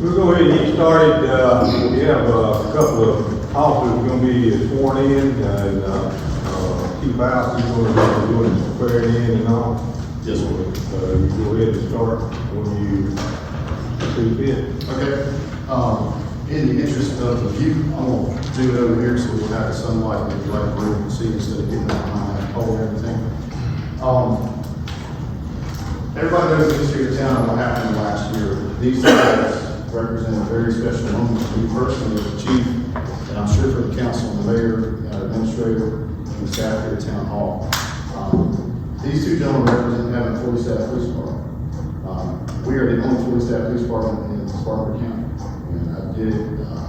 We'll go ahead and get started. We have a couple of officers going to be sworn in, and Chief House is going to be doing the swearing in and all. Yes, sir. You go ahead and start when you see fit. Okay. In the interest of the view, I'm going to do it over here so we'll have the sunlight in the right room and see instead of getting behind that pole and everything. Everybody knows the history of town and what happened last year. These guys represent a very special moment for me personally as a chief, and I'm sure for the council and the mayor, administrator, and the staff here at Town Hall. These two gentlemen represent having a fully staffed police department. We are the only fully staffed police department in Spartanburg County. And I did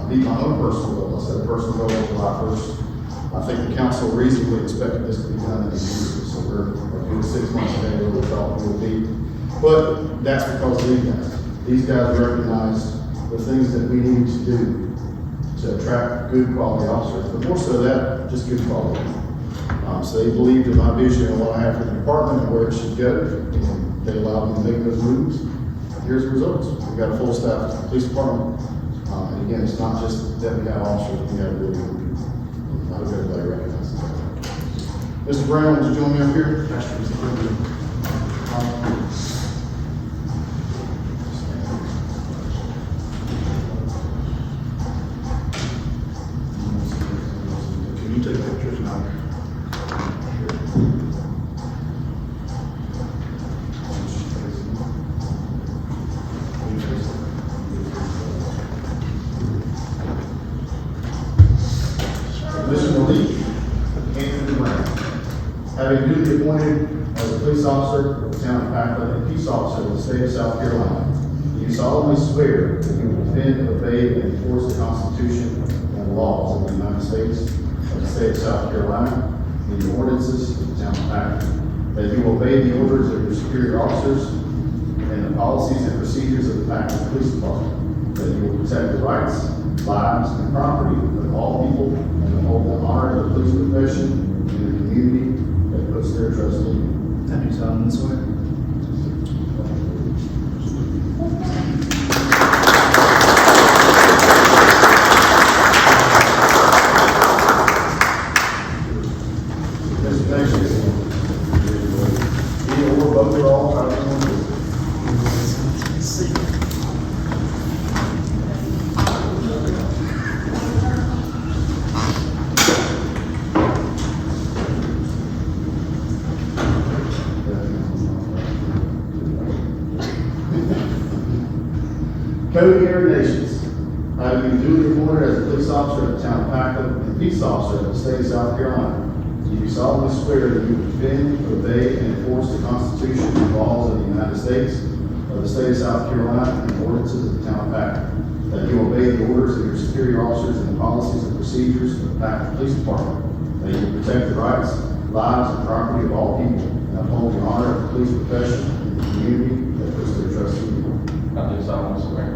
meet my own personal goal. I set a personal goal on July 1st. I think the council reasonably expected this to be done in these years. So we're a good 6 months ahead of where we thought we would be. But that's because of these guys. These guys recognize the things that we need to do to attract good quality officers, but more so that, just good quality. So they believed in my vision and what I have for the department and where it should go, and they allowed me to make those moves. Here's the results. We've got a full staff police department. And again, it's not just that we have officers, we have really good people. I hope everybody recognizes that. Mr. Brown, would you join me up here? Can you take pictures now? Mr. Malik, having duly appointed as a police officer of the town of Pacolet and peace officer of the state of South Carolina, do you solemnly swear that you will defend, obey, and enforce the Constitution and the laws of the United States, of the state of South Carolina, and the ordinances of the town of Pacolet, that you will obey the orders of your superior officers and the policies and procedures of the Pacolet Police Department, that you will protect the rights, lives, and property of all people, and uphold the honor of the police profession and the community that puts their trust in you. I do solemnly swear. Mr. Thanks. Either or both or all, however you want to do it. Cody Nations, I have been duly appointed as a police officer of the town of Pacolet and peace officer of the state of South Carolina. Do you solemnly swear that you will defend, obey, and enforce the Constitution and laws of the United States, of the state of South Carolina, and the ordinances of the town of Pacolet? That you obey the orders of your superior officers and the policies and procedures of the Pacolet Police Department? That you protect the rights, lives, and property of all people, and uphold the honor of the police profession and the community that puts their trust in you? I do solemnly swear.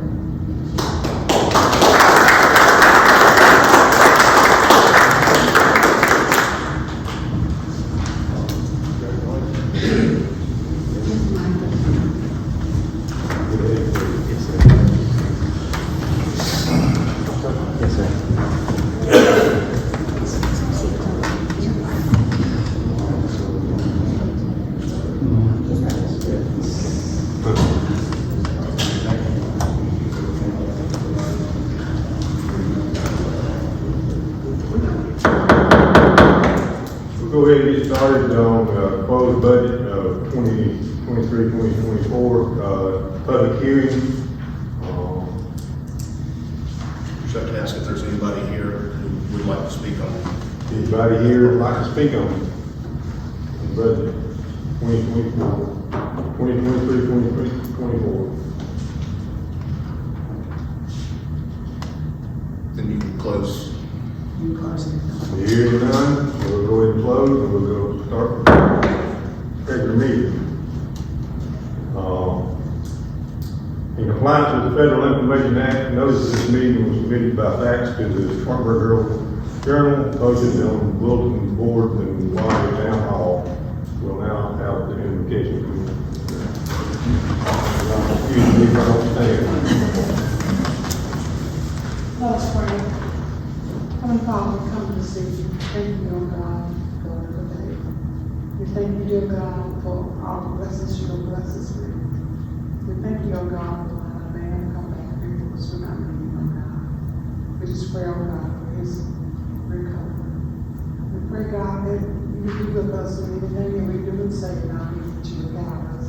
Go ahead and get started on proposed budget of 2023-2024 public hearing. Just have to ask if there's anybody here who would like to speak on it. Anybody here would like to speak on the budget 2024, 2023-2024? Then you can close. Hearing none, we'll go ahead and close, and we'll go start the regular meeting. In compliance with the Federal Information Act, notice of this meeting was submitted by fax to the Spartanburg Journal, posted on bulletin boards and Waiving Town Hall. We'll now have the invocation. Excuse me if I don't stand. see you. Thank you, oh God, for another day. We thank you, dear God, for all the blessings you have blessed us with. We thank you, oh God, for allowing a man to come back before us without needing, oh God. We just pray, oh God, for his recovery. We pray, God, that you be with us in anything that we do and say, and I pray that you will guide us.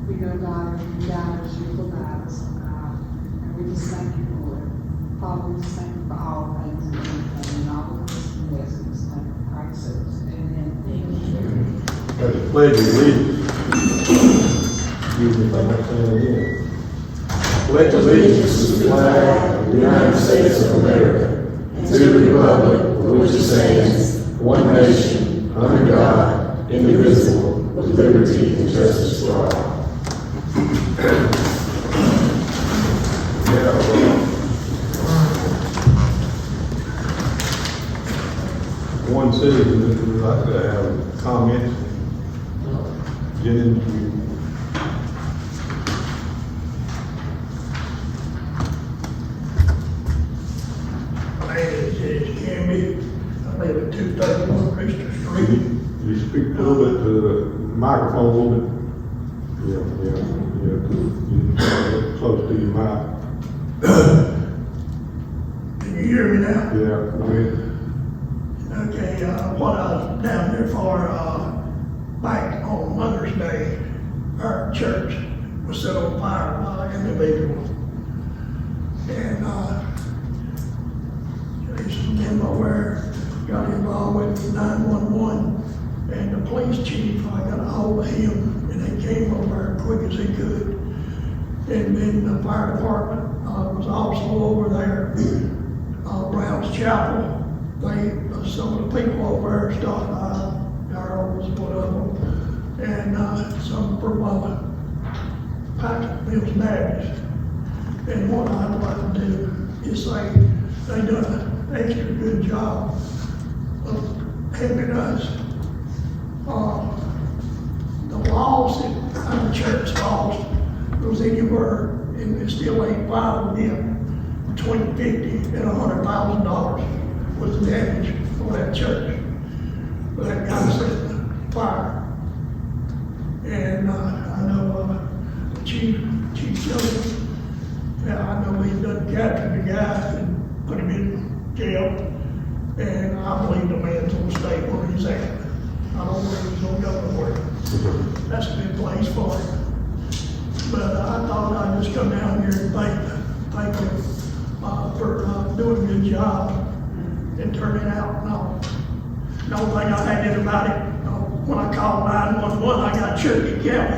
We know, God, if you guide us, you will guide us, oh God. And we just thank you for it. Father, we just thank you for all things and everything, and all of this blessings. Thank you, Christ says. Amen. Amen. As a pledge of allegiance. Excuse me if I'm not saying it again. Pledge allegiance to the flag of the United States of America and to the republic for which it stands, one nation, under God, indivisible, with liberty and justice for all. One citizen that would like to have comments. Jennings, My name is Jennings Camby. I live at 231 Crystal Street. you speak a little bit to the microphone a little bit. Yeah. Close to your mic. Can you hear me now? Yeah, go ahead. Okay, what I was down there for, back on Mother's Day, our church was set on fire by an individual. And, some men where got involved with 911 and the police chief. I got a hold of him and they came over as quick as they could. And then the fire department was also over there, Brown's Chapel. Some of the people over there stopped by. Darrell was one of them, and some from Pacolet Baptist. And what I'd like to do is say they done an extra good job of helping us. The laws that the church laws was anywhere, and it still ain't filed with them, between $50,000 and $100,000 was the damage for that church, for that guy set the fire. And I know Chief Jones, I know he done captured the guy and put him in jail. And I believe the man's gonna stay where he's at. I don't believe he's gonna go nowhere. That's a good place for him. But I thought I'd just come down here and thank him for doing a good job and turning out. The only thing I had in about it, when I called 911, I got Cherokee County.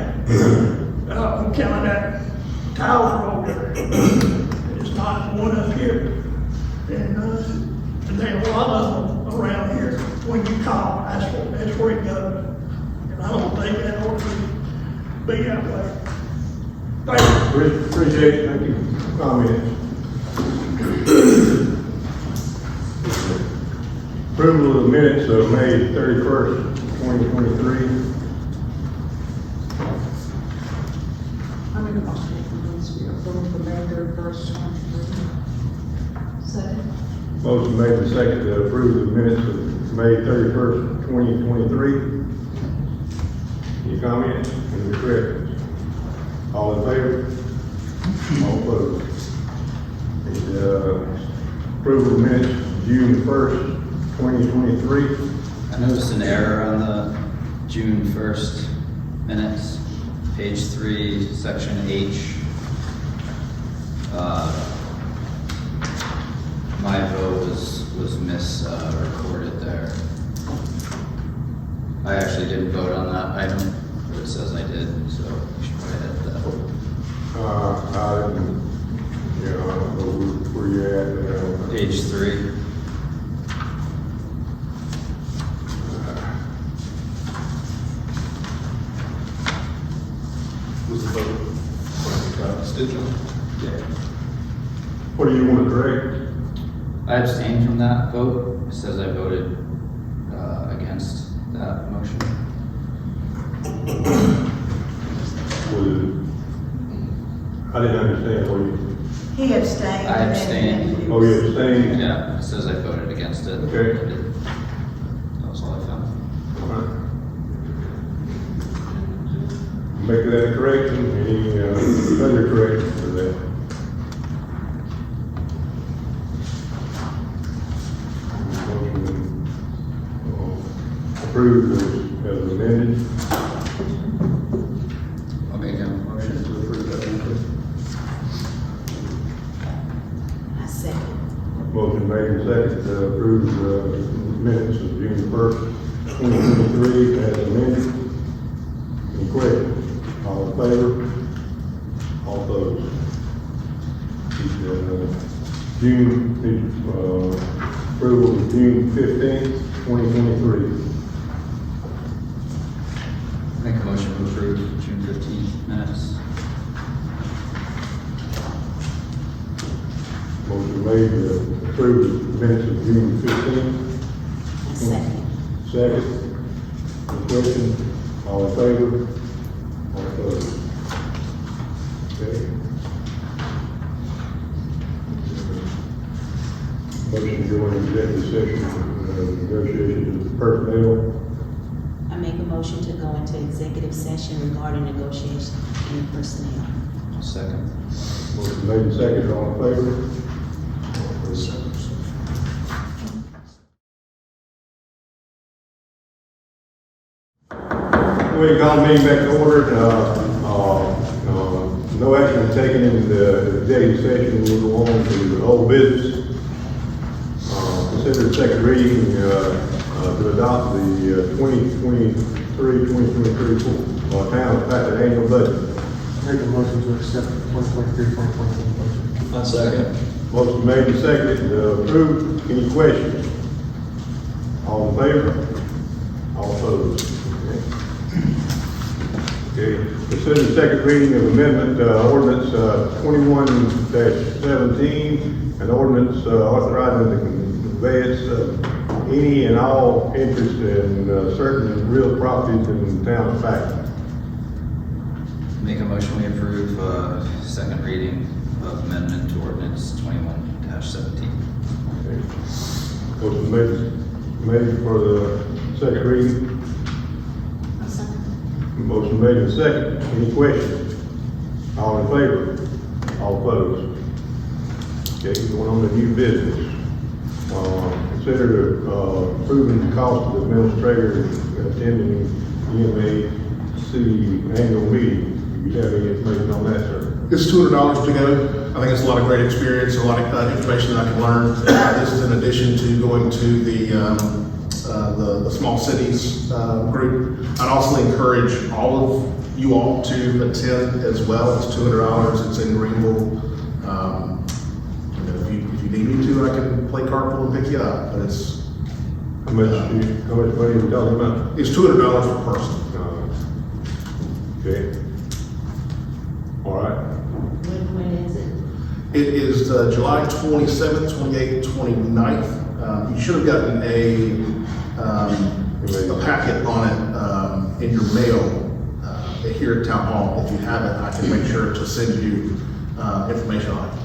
I'm counting that tower over there. It's not one up here. And there's a lot of them around here. When you call, that's where it goes. And I don't think that ought to be that way. Thank you. Appreciate it. Thank you for comments. Approval of the minutes of May 31st, 2023. I make a motion for this, we approve the May 31st, 2023. Second. Motion made and seconded to approve the minutes of May 31st, 2023. Any comments? Any corrections? All in favor? All opposed? Approval of minutes of June 1st, 2023. I noticed an error on the June 1st minutes, page 3, section H. My vote was misrecorded there. I actually didn't vote on that item, but it says I did, so we should probably edit that. I don't know where you're at. Page 3. Was the vote constitutional? Yeah. What do you want to correct? I abstained from that vote. It says I voted against that motion. I didn't understand what you, He abstained. I abstained. oh, you abstained? Yeah, it says I voted against it. Okay. Make that a correction, any, further corrections to that? Motion, approved as amended. I'll make a motion to approve that amendment. I second. Motion made and seconded to approve the minutes of June 1st, 2023 as amended. Any questions? All in favor? All opposed? June, approval of June 15th, 2023. Make a motion to approve June 15th minutes. Motion made to approve the minutes of June 15th. I second. Second. Any questions? All in favor? All opposed? Okay. Motion to go into executive session, negotiations with personnel. I make a motion to go into executive session regarding negotiations and personnel. Second. Motion made and seconded, all in favor? We call the meeting back to order. No action was taken in the executive session. We'll go on to the old business. Consider the second reading to adopt the 2023 town of Pacolet annual budget. Make a motion to accept the 2023-2024 budget. On second. Motion made and seconded to approve. Any questions? All in favor? All opposed? Okay. Consider the second reading of amendment ordinance 21-17, an ordinance authorizing the conveyance of any and all interest in certain real properties in the town of Pacolet. Make a motion we approve second reading of amendment to ordinance 21-17. Motion made for the second reading. I second. Motion made and second. Any questions? All in favor? All opposed? Okay, going on to new business. Consider approving the cost of the administrator attending MASC annual meeting. Do you have any information on that, sir? It's $200 to go. I think it's a lot of great experience, a lot of information that I can learn. This is in addition to going to the small cities group. I'd also encourage all of you all to attend as well. It's $200. It's in Greenville. If you need me to, I can play carpool and pick you up. But it's How much money are we talking about? it's $200 per person. Okay. All right. When is it? It is July 27th, 28th, 29th. You should have gotten a packet on it in your mail here at Town Hall. If you haven't, I can make sure to send you information on it.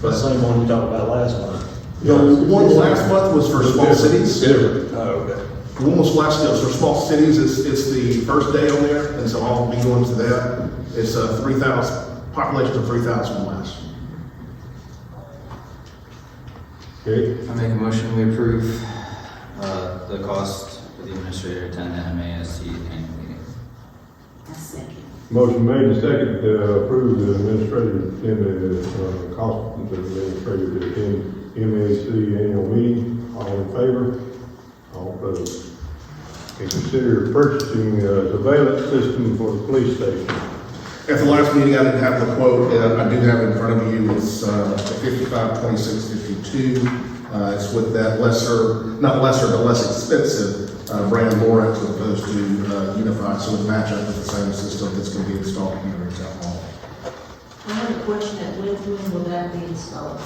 The same one you talked about last month. The one last month was for small cities. Different. Oh, okay. The one was last year for small cities. It's the first day on there, and so I'll be going to that. It's 3,000 population of 3,000 or less. Okay. I make a motion we approve the cost for the administrator to attend the MASC annual meeting. I second. Motion made and seconded to approve the administrator to attend the cost of the administrator to attend MASC annual meeting. All in favor? All opposed? And consider purchasing a surveillance system for the police station. At the last meeting, I didn't have the quote. I do have it in front of you. It's 552652. It's with that not lesser, but less expensive brand Lawrence as opposed to Unified, so it match up with the same system that's going to be installed here in Town Hall. I have a question. When will that be installed?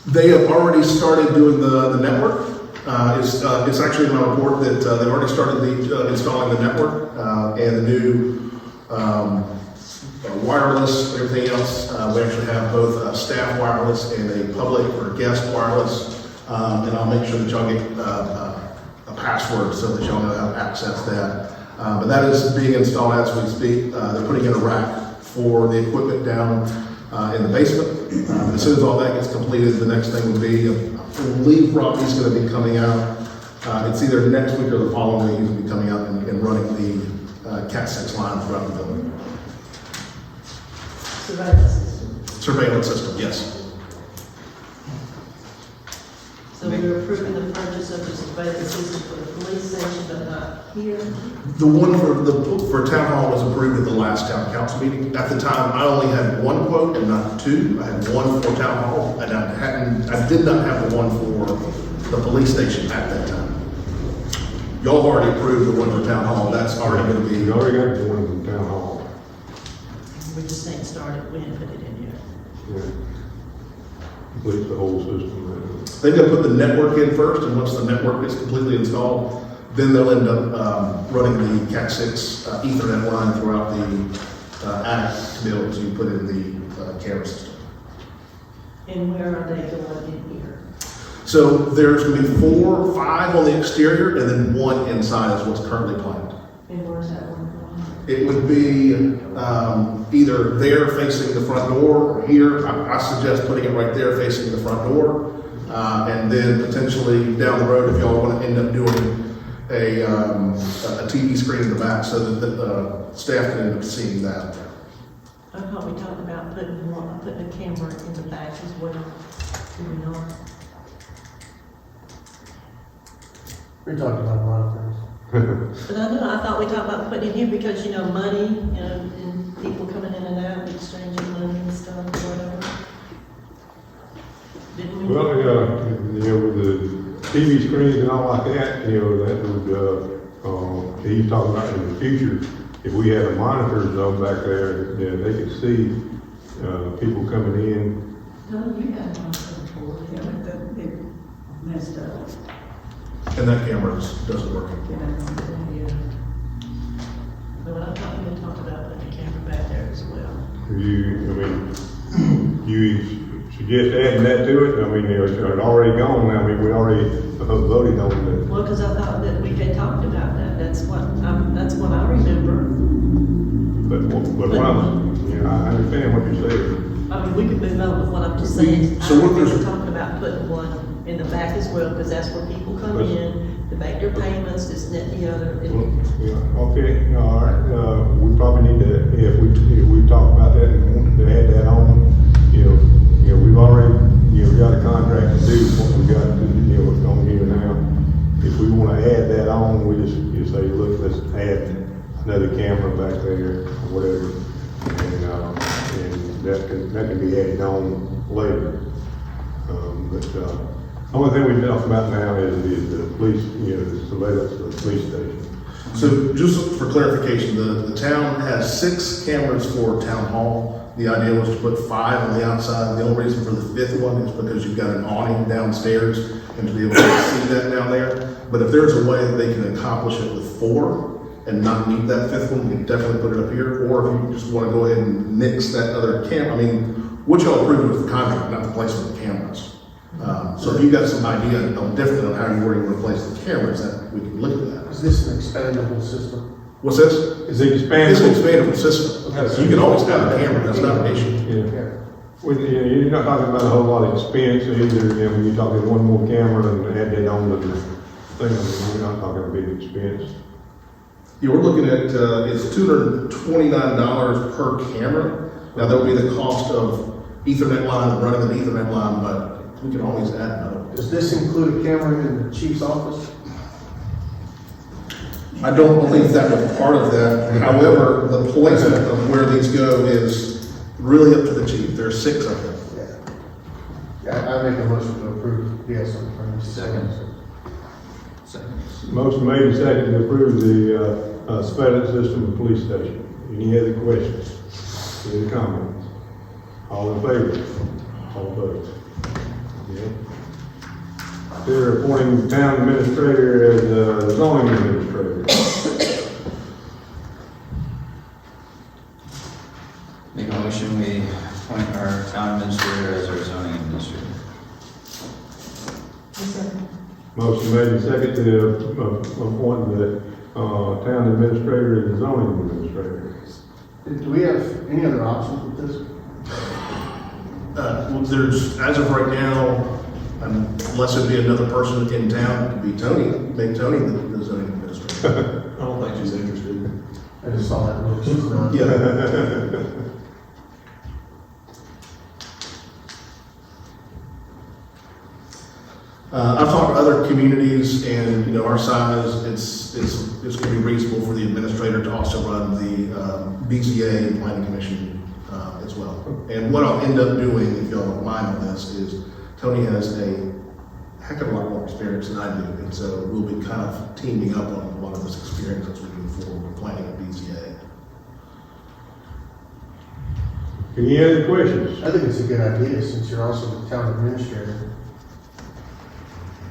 They have already started doing the network. It's actually in my report that they've already started installing the network and the new wireless, everything else. We actually have both staff wireless and a public or guest wireless. And I'll make sure that y'all get a password so that y'all know how to access that. But that is being installed as we speak. They're putting in a rack for the equipment down in the basement. As soon as all that gets completed, the next thing would be, I believe Robbie's gonna be coming out. It's either next week or the following week, he's gonna be coming out and running the Cat 6 line throughout the building. Surveillance system, yes. So we're approving the purchase of the surveillance system for the police station, but not here. The one for town hall was approved at the last town council meeting. At the time, I only had one quote and not two. I had one for town hall, and I did not have the one for the police station at that time. Y'all have already approved the one for town hall. That's already going to be. You already got the one from town hall. We just ain't started, we didn't put it in here. Yeah. Complete the whole system. They're going to put the network in first, and once the network is completely installed, then they'll end up running the Cat 6 Ethernet line throughout the attic to be able to put in the camera system. And where are they going in here? So there's going to be 4 or 5 on the exterior, and then 1 inside is what's currently planned. And where's that one going? It would be either there facing the front door or here. I suggest putting it right there facing the front door. And then potentially down the road, if y'all want to end up doing a TV screen in the back so that the staff can end up seeing that. I thought we talked about putting a camera in the back as well. Do we not? We talked about a lot of things. But I know, I thought we talked about putting it here because, you know, money, you know, and people coming in and out, exchanging money and stuff, or whatever. Didn't we? Well, you know, with the TV screens and all like that, you know, that would, he's talking about in the future, if we had a monitor zone back there, then they could see, people coming in. No, you got one before, yeah, but it messed up. And that camera doesn't work. Yeah. But I thought we had talked about putting the camera back there as well. You suggest adding that to it? I mean, you know, it's already gone now. I mean, we already voted on it. Well, because I thought that we had talked about that, that's what I remember. But what I'm, you know, I understand what you're saying. I mean, we could move on with what I'm just saying. So what I there's- was talking about putting one in the back as well, because that's where people come in, to make their payments, this, and that, and the other. Well, yeah, okay, all right, we probably need to, if we talk about that and wanted to add that on, you know, we've already, you know, got a contract to do what we got to do, you know, what's on here now. If we wanna add that on, we just, you say, look, let's add another camera back there, or whatever, and that can be added on later. The only thing we talk about now is the police, you know, the surveillance of the police station. So just for clarification, the town has 6 cameras for town hall. The idea was to put 5 on the outside. The only reason for the 5th one is because you've got an awning downstairs and to be able to see that down there. But if there's a way that they can accomplish it with 4 and not need that 5th one, we can definitely put it up here. Or if you just want to go ahead and mix that other camera, I mean, what y'all approved was the contract, not the placement of the cameras. So if you got some idea on different on how you were going to replace the cameras, that we can look at that. Is this an expandable system? What's this? Is it expandable? It's an expandable system. So you can always have a camera, that's not an issue. Yeah. Well, you know, you're not talking about a whole lot of expense either, you know, when you're talking one more camera and add that on to the thing, I mean, we're not talking a big expense. Yeah, we're looking at, it's $229 per camera. Now, there'll be the cost of Ethernet line and running an Ethernet line, but we can always add another one. Does this include a camera in the chief's office? I don't believe that was part of that. However, the placement of where these go is really up to the chief. There are 6 of them. Yeah, I make a motion to approve the SM from the Second. Motion made and seconded to approve the surveillance system of the police station. Any other questions? Any comments? All in favor? All opposed? Yeah. Consider appointing town administrator as the zoning administrator. Make a motion, we appoint our town administrator as our zoning administrator. Motion made and seconded to appoint the town administrator and zoning administrator. Do we have any other options with this? Well, there's, as of right now, unless it be another person in town, it could be Tony, make Tony the zoning administrator. I don't think she's interested. I just saw that look, she's not. Yeah. I've talked to other communities and, you know, our size, it's gonna be reasonable for the administrator to also run the, BZA and planning commission, as well. And what I'll end up doing, if y'all don't mind on this, is Tony has a heck of a lot more experience than I do. And so we'll be kind of teaming up on a lot of this experience as we move forward with planning at BZA. Any other questions? I think it's a good idea, since you're also the town administrator.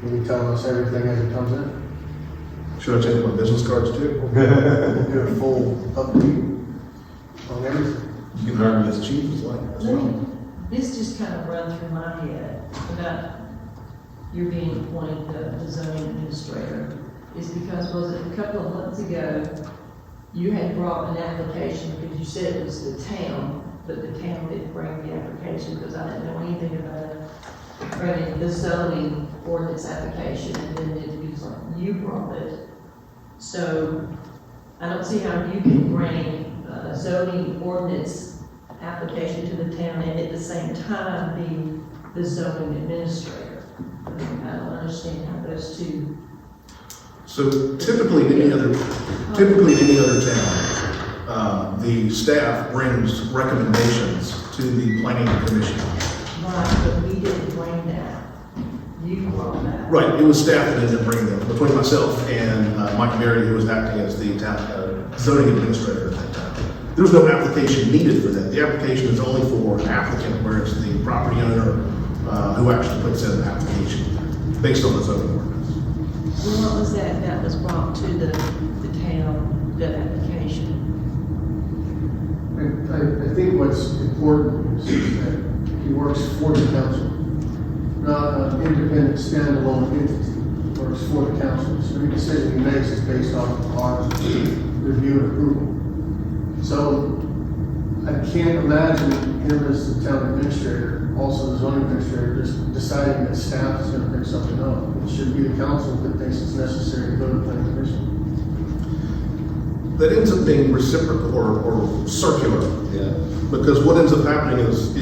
You'll be telling us everything as it comes in. Should I change my business cards too? We'll do a full update on everything. You can hire me as chief, as like, as well. This just kind of run through my head about you being appointed the zoning administrator, is because, was it a couple of months ago, you had brought an application, because you said it was the town, but the town didn't bring the application, because I didn't know anything about it. Bringing the zoning ordinance application, and then it was like you brought it. So I don't see how you can bring a zoning ordinance application to the town and at the same time be the zoning administrator. I mean, I don't understand how those two. So typically in any other town, the staff brings recommendations to the planning commission. Right, but we didn't bring that. You brought that. Right, it was staff that ended up bringing them, between myself and Mike Berry, who was acting as the town zoning administrator at that time. There was no application needed for that. The application is only for an applicant, where it's the property owner who actually puts in an application based on the zoning ordinance. Well, what was that was brought to the town, that application? I think what's important is that he works for the council, not an independent standalone entity. He works for the council. So every decision he makes is based on our review and approval. So I can't imagine him as the town administrator, also the zoning administrator, just deciding that staff is going to bring something up. It should be the council that thinks it's necessary to go to the planning commission. That ends up being reciprocal or circular. Yeah. Because what ends up happening is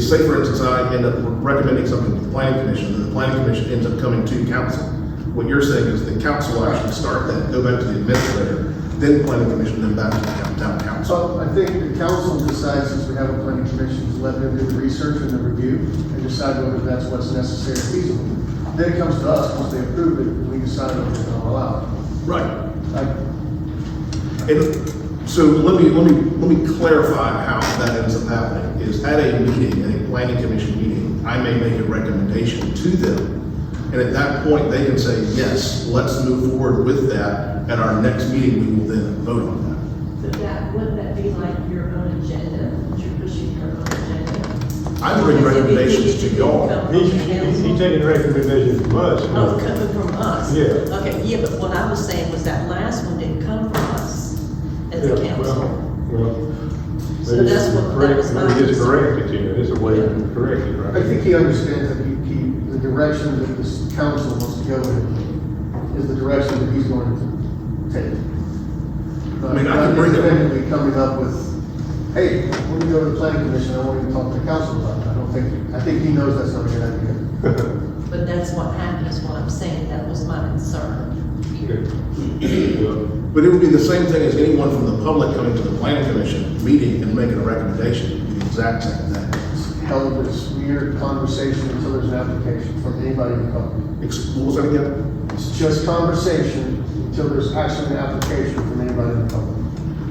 say for instance, I end up recommending something to the planning commission, and the planning commission ends up coming to council. What you're saying is the council will actually start that, go back to the administrator, then planning commission, then back to the town council. So I think the council decides, since we have a planning commission, to let them do the research and the review and decide whether that's what's necessary or feasible. Then it comes to us, once they approve it, and we decide whether they're going to allow it. Right. Like, And so let me clarify how that ends up happening. Is at a meeting, at a planning commission meeting, I may make a recommendation to them. And at that point, they can say, yes, let's move forward with that. At our next meeting, we will then vote on that. But wouldn't that be like your own agenda, that you're pushing your own agenda? I bring recommendations to y'all. He's taking recommendations from us. Oh, coming from us? Yeah. Okay, yeah, but what I was saying was that last one didn't come from us as a Yeah, council. well, So that's what, that was my. Maybe it's corrected, you know, it's a way to correct it, right? I think he understands that the direction that this council wants to go in is the direction that he's going to take. I mean, I can bring it. Independently coming up with, hey, when we go to the planning commission, I want you to talk to the council about it. I think he knows that's not a good idea. But that's what happened, is what I'm saying, that was my concern here. But it would be the same thing as anyone from the public coming to the planning commission meeting and making a recommendation. It would be the exact same thing. It's held this weird conversation until there's an application from anybody in the public. What was that again? It's just conversation until there's actually an application from anybody in the public.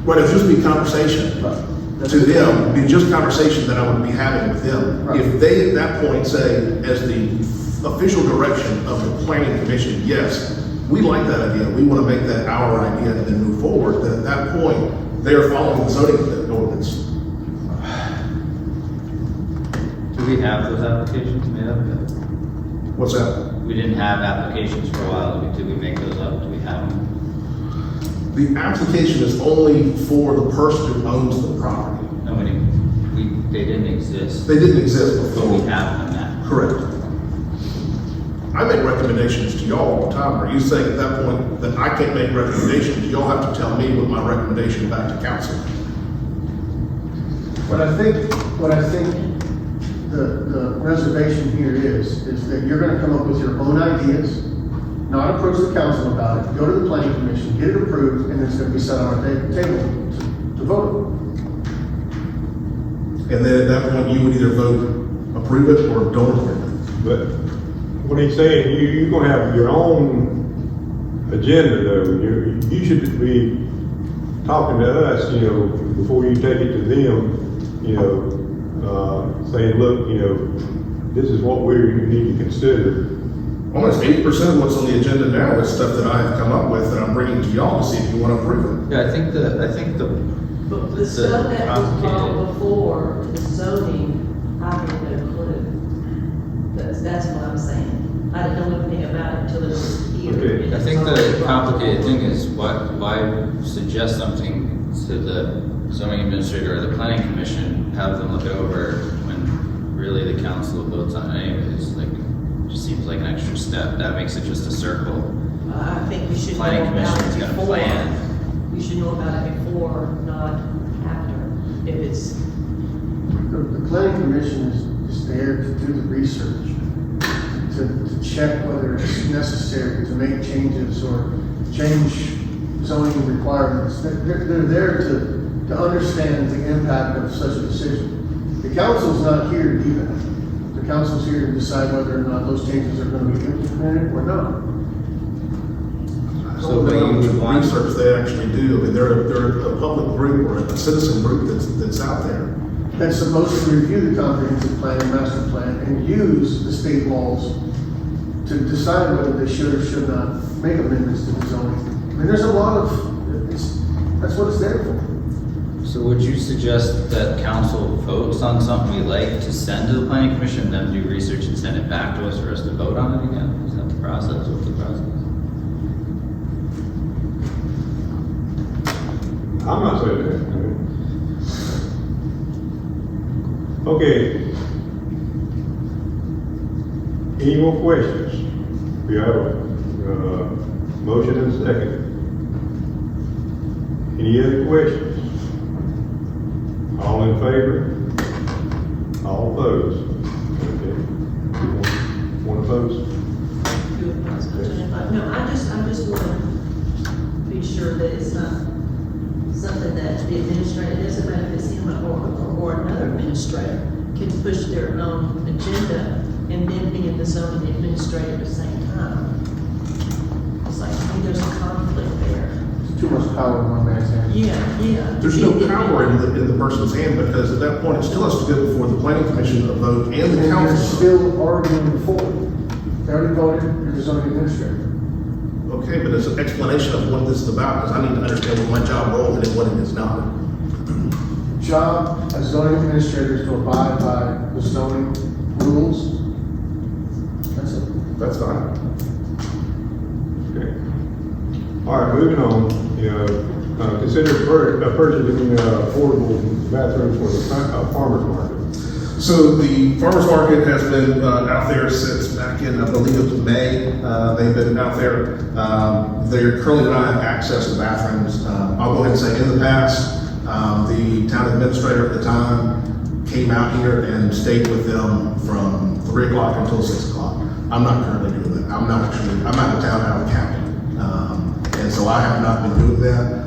Right, it would just be conversation. To them, it'd be just conversation that I would be having with them. Right. If they at that point say, as the official direction of the planning commission, yes, we like that idea, we want to make that our idea and then move forward, then at that point, they are following the zoning ordinance. Do we have those applications made up yet? What's that? We didn't have applications for a while. Did we make those up? Do we have them? The application is only for the person who owns the property. Nobody, they didn't exist. They didn't exist But before. we have them now. Correct. I make recommendations to y'all all the time. Are you saying at that point that I can't make recommendations? Y'all have to tell me what my recommendation back to council. What I think the reservation here is that you're gonna come up with your own ideas, not approach the council about it, go to the planning commission, get it approved, and it's gonna be set on our table to vote. And then at that point, you would either vote approve it or don't approve it. But what he's saying, you're gonna have your own agenda though. You should be talking to us, before you take it to them, saying, look, this is what we need to consider. Almost 80% of what's on the agenda now is stuff that I have come up with that I'm bringing to y'all to see if you want to approve it. Yeah, I think the, But the stuff that was brought before, the zoning, I have no clue. That's what I'm saying. I didn't know anything about it until it was here. Okay. I think the complicated thing is why suggest something to the zoning administrator or the planning commission, have them look it over when really the council votes on it anyways, like, it just seems like an extra step. That makes it just a circle. I think we should know Planning about commission's it gonna before. plan. We should know about it before, not after. If it's, The planning commission is there to do the research, to check whether it's necessary to make changes or change zoning requirements. They're there to understand the impact of such a decision. The council's not here to do that. The council's here to decide whether or not those changes are going to be implemented or not. So, but you would want- research they actually do. I mean, they're a public group or a citizen group that's out there. That's supposed to review the comprehensive plan and master plan and use the state laws to decide whether they should or should not make amendments to the zoning. I mean, there's a lot of, that's what it's there for. So would you suggest that council votes on something we like to send to the planning commission, then do research and send it back to us for us to vote on it again? Is that the process? What's the process? I'm not saying that. Okay. Any more questions? We have a motion and a second. Any other questions? All in favor? All opposed? Okay. One opposed? no, I just want to be sure that it's not something that the administrator, it doesn't matter if it's him or another administrator, can push their own agenda and then be in the zoning administrator at the same time. It's like, to me, there's a conflict there. Too much power in one man's hand. Yeah. There's no power in the person's hand because at that point, it still has to go before the planning commission to vote and the And you're council. still arguing before. They already voted, you're the zoning administrator. Okay, but it's an explanation of what this is about because I need to understand what my job role is and what it is not. Job as zoning administrator is to abide by the zoning rules. That's it. That's fine. Okay. All right, moving on. Consider purchasing portable bathrooms for the farmer's market. So the farmer's market has been out there since back in, I believe it was May. They've been out there. They currently do not have access to bathrooms. I'll go ahead and say in the past, the town administrator at the time came out here and stayed with them from 3 o'clock until 6 o'clock. I'm not currently doing that. I'm out of town, out of county. And so I have not been doing that.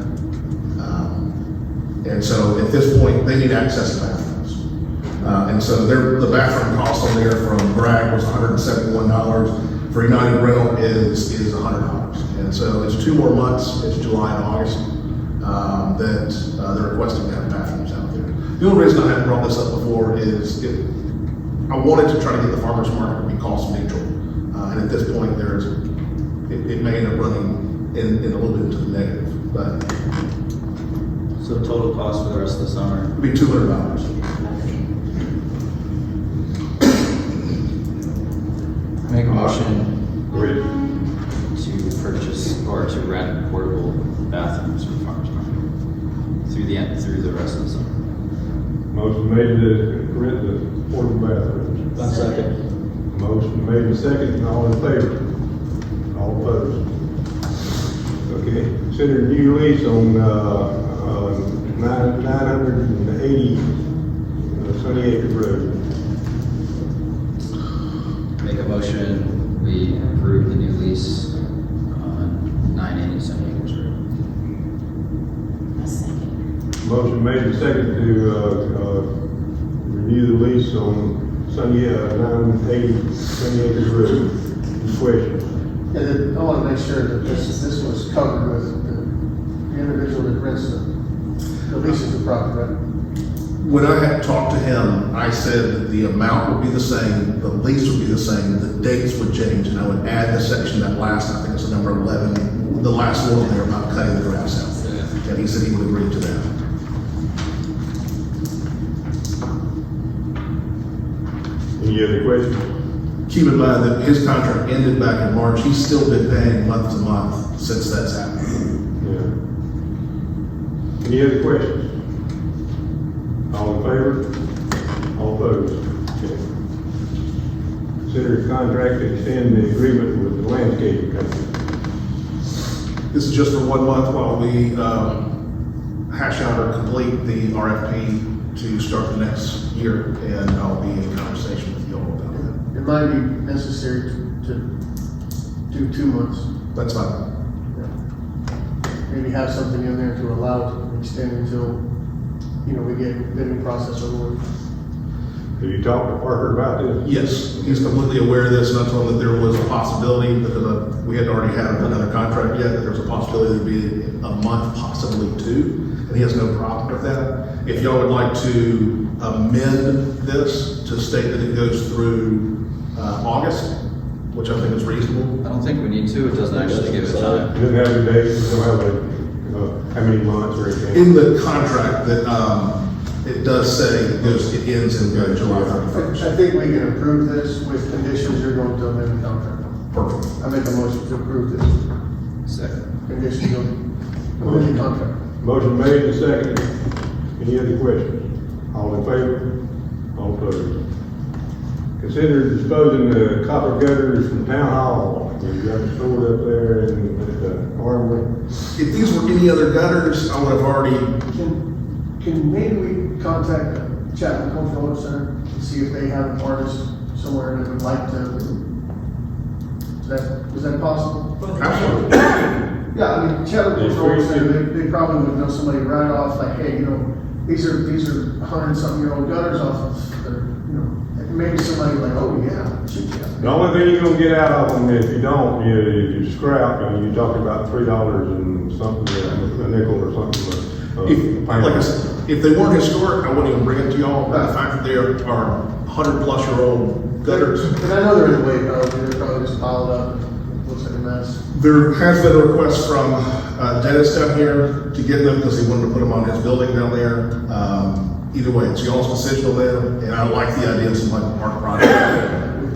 And so at this point, they need access to bathrooms. And so the bathroom cost on there from Bragg was $171. For United Rental is $100. And so it's 2 more months, it's July and August, that they're requesting to have bathrooms out there. The only reason I haven't brought this up before is I wanted to try to get the farmer's market to be cost neutral. And at this point, it may end up running in a little bit into the negative, but So total cost for the rest of the summer? it'd be $200. Make a motion Great. to purchase or to rent portable bathrooms vacant through the rest of the summer. Motion made to rent the portable bathrooms. One second. Motion made and second, all in favor? All opposed? Okay, consider new lease on, 980 Sunny Acres Road. Make a motion, we approve the new lease on 980 Sunny Acres Road. A second. Motion made and second to, renew the lease on Sunny, 980 Sunny Acres Road. Any questions? Yeah, I want to make sure that this was covered with the individual that rents the leases the property, right? When I had talked to him, I said that the amount would be the same, the lease would be the same, the dates would change, and I would add the section that last, I think it's number 11, the last one there about cutting the grass out. And he said he would agree to that. Any other questions? Keep in mind that his contract ended back in March. He's still been paying month to month since that's happened. Yeah. Any other questions? All in favor? All opposed? Okay. Consider contract to extend the agreement with the landscape company. This is just for 1 month while we hash out or complete the RFP to start the next year, and I'll be in conversation with you all about that. It might be necessary to do 2 months. That's fine. Maybe have something in there to allow it to extend until, we get bidding process over with. Have you talked to Parker about this? Yes, he's completely aware of this, and I told him that there was a possibility, because we hadn't already had another contract yet, that there was a possibility there'd be a month, possibly 2, and he has no problem with that. If y'all would like to amend this to state that it goes through August, which I think is reasonable. I don't think we need to, it doesn't actually give it time. It doesn't have a date, it don't have how many months or anything. In the contract that, it does say it ends in July 31st. I think we can approve this with conditions you're going to amend the contract. Perfect. I make a motion to approve this, Second. conditions of amend the contract. Motion made and seconded. Any other questions? All in favor? All opposed? Consider disposing the copper gutters from town hall. You've got it stored up there in the armory. If these were any other gutters, I would have already, Can maybe we contact the Chapman Cultural Center and see if they have an artist somewhere that would like to? Is that possible? absolutely. Yeah, I mean, Chapman Cultural Center, they probably would know somebody right off, like, hey, these are 100-something-year-old gutters off of, maybe somebody like, oh, yeah, shoot, yeah. The only thing you're gonna get out of them if you don't, if you scrap, you're talking about $3 and something, a nickel or something. Like I said, if they weren't historic, I wouldn't even bring it to y'all, but the fact that they are 100-plus-year-old gutters. And I know they're in the way, they're probably just piled up, it looks like a mess. There has been a request from Dennis down here to get them because he wanted to put them on his building down there. Either way, it's y'all's decision on them, and I like the idea of some like a park project.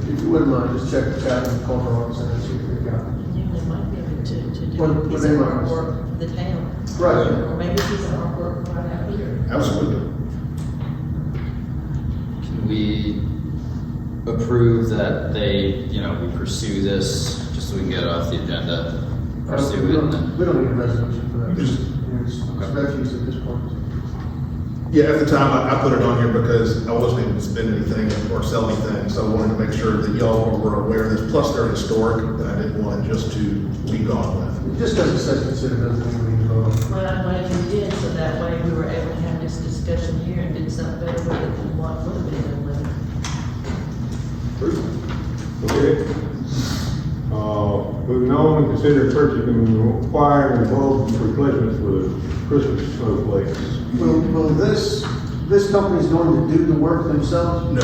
If you wouldn't mind, just check the Chapman Cultural Center and see if they've got it. Yeah, they might be able to do What- a what piece they of might- artwork, the town. Right. Or maybe a piece of artwork right out here. Absolutely. Can we approve that they, we pursue this, just so we can get it off the agenda? Pursue it and then, We don't need a resolution for that. Just- It's refuse at this point. Yeah, at the time, I put it on here because I wasn't able to spend anything or sell anything, so I wanted to make sure that y'all were aware of this. Plus, they're historic, and I didn't want it just to be gone with. Just because it says consider doesn't mean we need to vote on it. Well, I'm glad you did, so that way we were able to have this discussion here and did something better with it than what would have been done with it. Okay. Moving on, consider purchasing fire and bulb replacements for the Christmas snowflakes. Will this company's going to do the work themselves? No,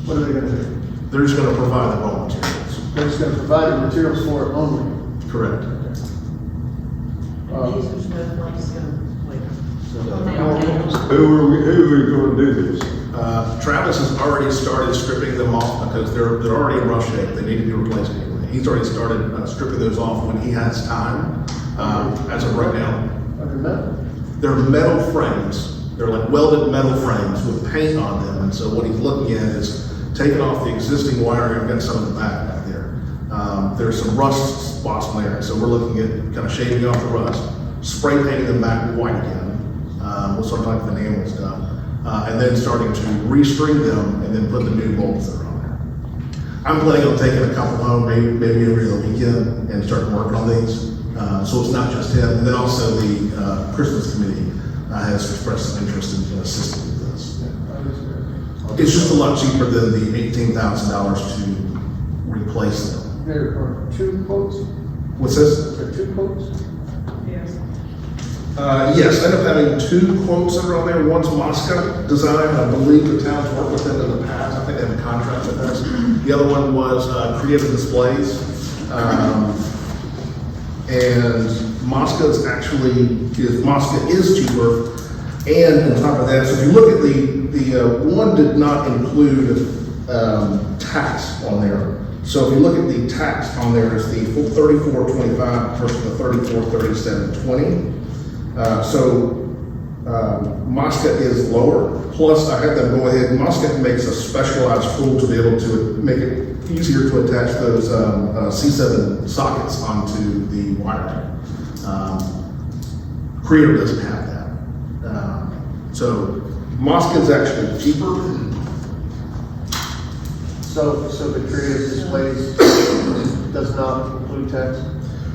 What are they gonna do? they're just gonna provide the raw materials. They're just gonna provide the materials for it only? Correct. And these are snowflakes gonna, wait. Who are gonna do this? Travis has already started stripping them off because they're already in rough shape. They need to be replaced anyway. He's already started stripping those off when he has time. As of right now, Under that? They're metal frames. They're like welded metal frames with paint on them. And so what he's looking at is taking off the existing wiring. I've got some in the back there. There's some rust spots on there. So we're looking at kind of shaving off the rust, spray painting them back white again, with some type of enamel stuff, and then starting to restring them and then put the new bolts that are on there. I'm planning on taking a couple home, maybe every other weekend, and start working on these. So it's not just him. And then also the Christmas committee has expressed some interest in assisting with this. It's just a lot cheaper than the $18,000 to replace them. There are 2 quotes? What's this? There are 2 quotes? Yes. Yes, I end up having 2 quotes that are on there. One's MASC design. I believe the town's worked with them in the past. I think they have a contract with us. The other one was Creative Displays. And MASC is cheaper. And on top of that, so if you look at the one did not include tax on there. So if you look at the tax on there, it's the full $34.25 versus the $34.37.20. MASC is lower. Plus, I had them go ahead. MASC makes a specialized tool to be able to make it easier to attach those C7 sockets onto the wiring. Creator doesn't have that. So MASC is actually cheaper. So the creative displays does not include tax?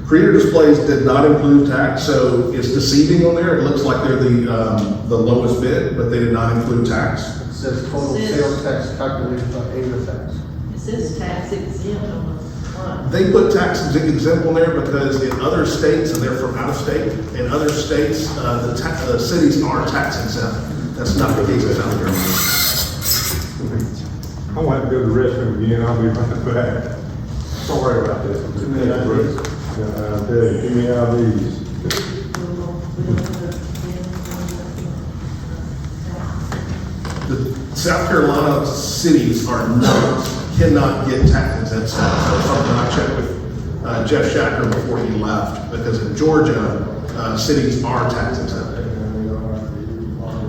Creator Displays did not include tax, so it's deceiving on there. It looks like they're the lowest bid, but they did not include tax. It says total sales tax calculated by area tax. It says tax exempt on the front. They put tax exempt on there because in other states, and they're from out of state, in other states, the cities are tax exempt. That's not the case in South Carolina. I want to go to the restroom again, I'll be right back. Sorry about this. Give me IDs. The South Carolina cities cannot get tax exempt status. That's something I checked with Jeff Shacker before he left, because in Georgia, cities are tax exempt.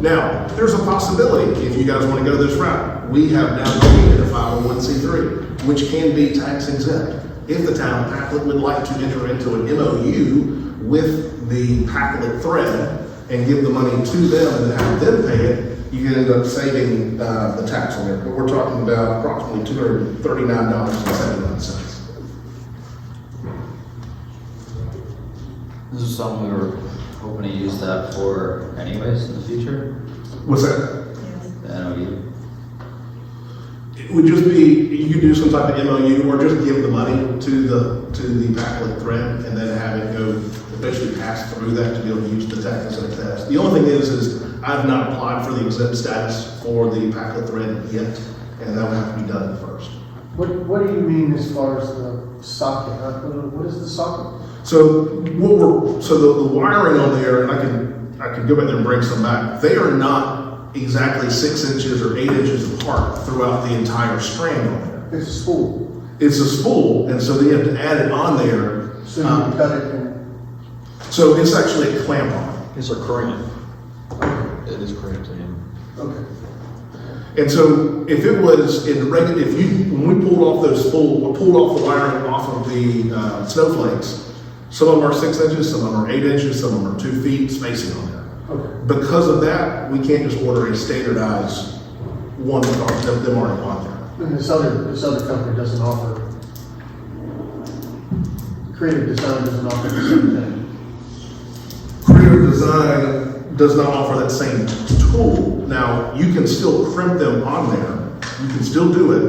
Now, there's a possibility, if you guys want to go this route, we have now created a 501c3, which can be tax exempt. If the town of Pacolet would like to enter into an MOU with the Pacolet thread and give the money to them and have them pay it, you can end up saving the tax on there. But we're talking about approximately $239.79. This is something we were hoping to use that for anyways in the future. What's that? The NOU. It would just be, you could do some type of MOU or just give the money to the Pacolet thread and then have it go, officially pass through that to be able to use the tax exempt status. The only thing is I've not applied for the exempt status for the Pacolet thread yet, and that will have to be done first. What do you mean as far as the socket? What is the socket? So the wiring on there, and I can go back there and bring some back. They are not exactly 6 inches or 8 inches apart throughout the entire strand on there. It's a spool. It's a spool, and so they have to add it on there. So you can cut it and... So it's actually a clamp on it. It's a cramp. It is cramped in. Okay. And so if it was in regular, when we pulled off the wiring off of the Snowflakes, some of them are 6 inches, some of them are 8 inches, some of them are 2 feet spacing on there. Okay. Because of that, we can't just order a standardized one with them already on there. And this other company doesn't offer, Creative Design doesn't offer the same thing. Creative Design does not offer that same tool. Now, you can still crimp them on there. You can still do it.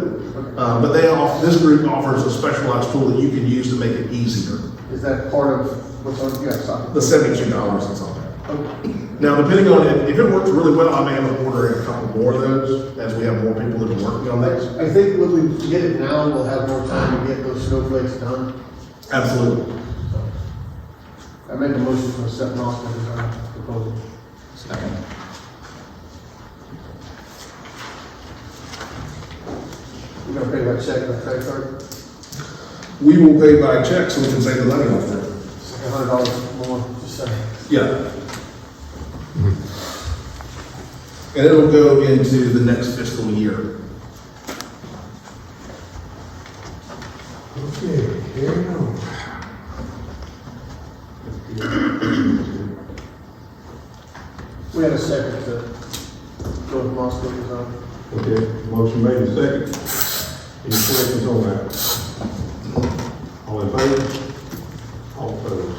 But this group offers a specialized tool that you can use to make it easier. Is that part of what's on, yeah, socket? The $72 that's on there. Okay. Now, depending on it, if it works really well, I may have to order a couple more of those as we have more people that are working on this. I think when we get it now, we'll have more time to get those snowflakes done. Absolutely. I make a motion to accept Austin's proposal. Second. We're gonna pay by check, by credit card, We will pay by check so we can save the money off there. it's like $100 more, just saying. Yeah. And it'll go into the next fiscal year. Okay, carry on. We had a second to go with Moscow design. Okay, motion made and second. Any questions on that? All in favor? All opposed?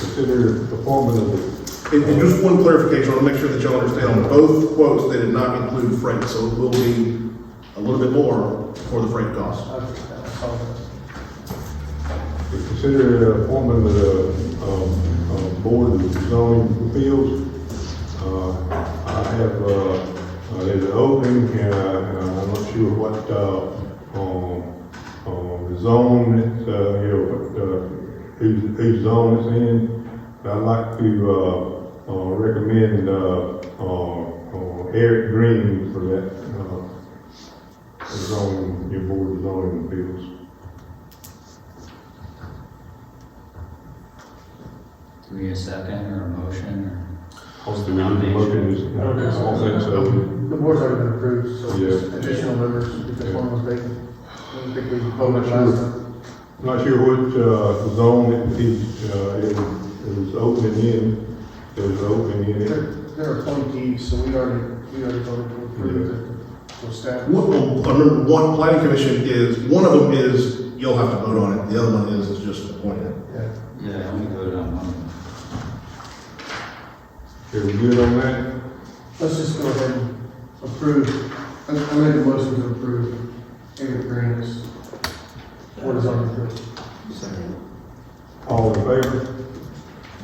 Consider appointment of the. And just one clarification, I want to make sure that y'all understand, on both quotes, they did not include freight, so it will be a little bit more for the freight cost. I apologize. Consider appointment of the Board of Zoning Appeals. I have, there's an opening, and I'm not sure what, the zone, whose zone it's in. I'd like to, recommend, Eric Green for that, zoning, your Board of Zoning Appeals. Do we need a second or a motion or? The motion is, I don't think so. The board's already been approved, so Yeah. just additional members, because one was vacant. I don't think we I'm voted not last sure. time. I'm not sure which, zone it was opening in. There was an opening in it. They're appointees, so we already voted to approve it. So staff. Remember, one planning commission is, one of them is, you'll have to vote on it, the other one is just appointed. Yeah. Yeah, we voted on one. Are we good on that? Let's just go ahead and approve. I made a motion to approve Eric Green's. What is on the approve? All in favor?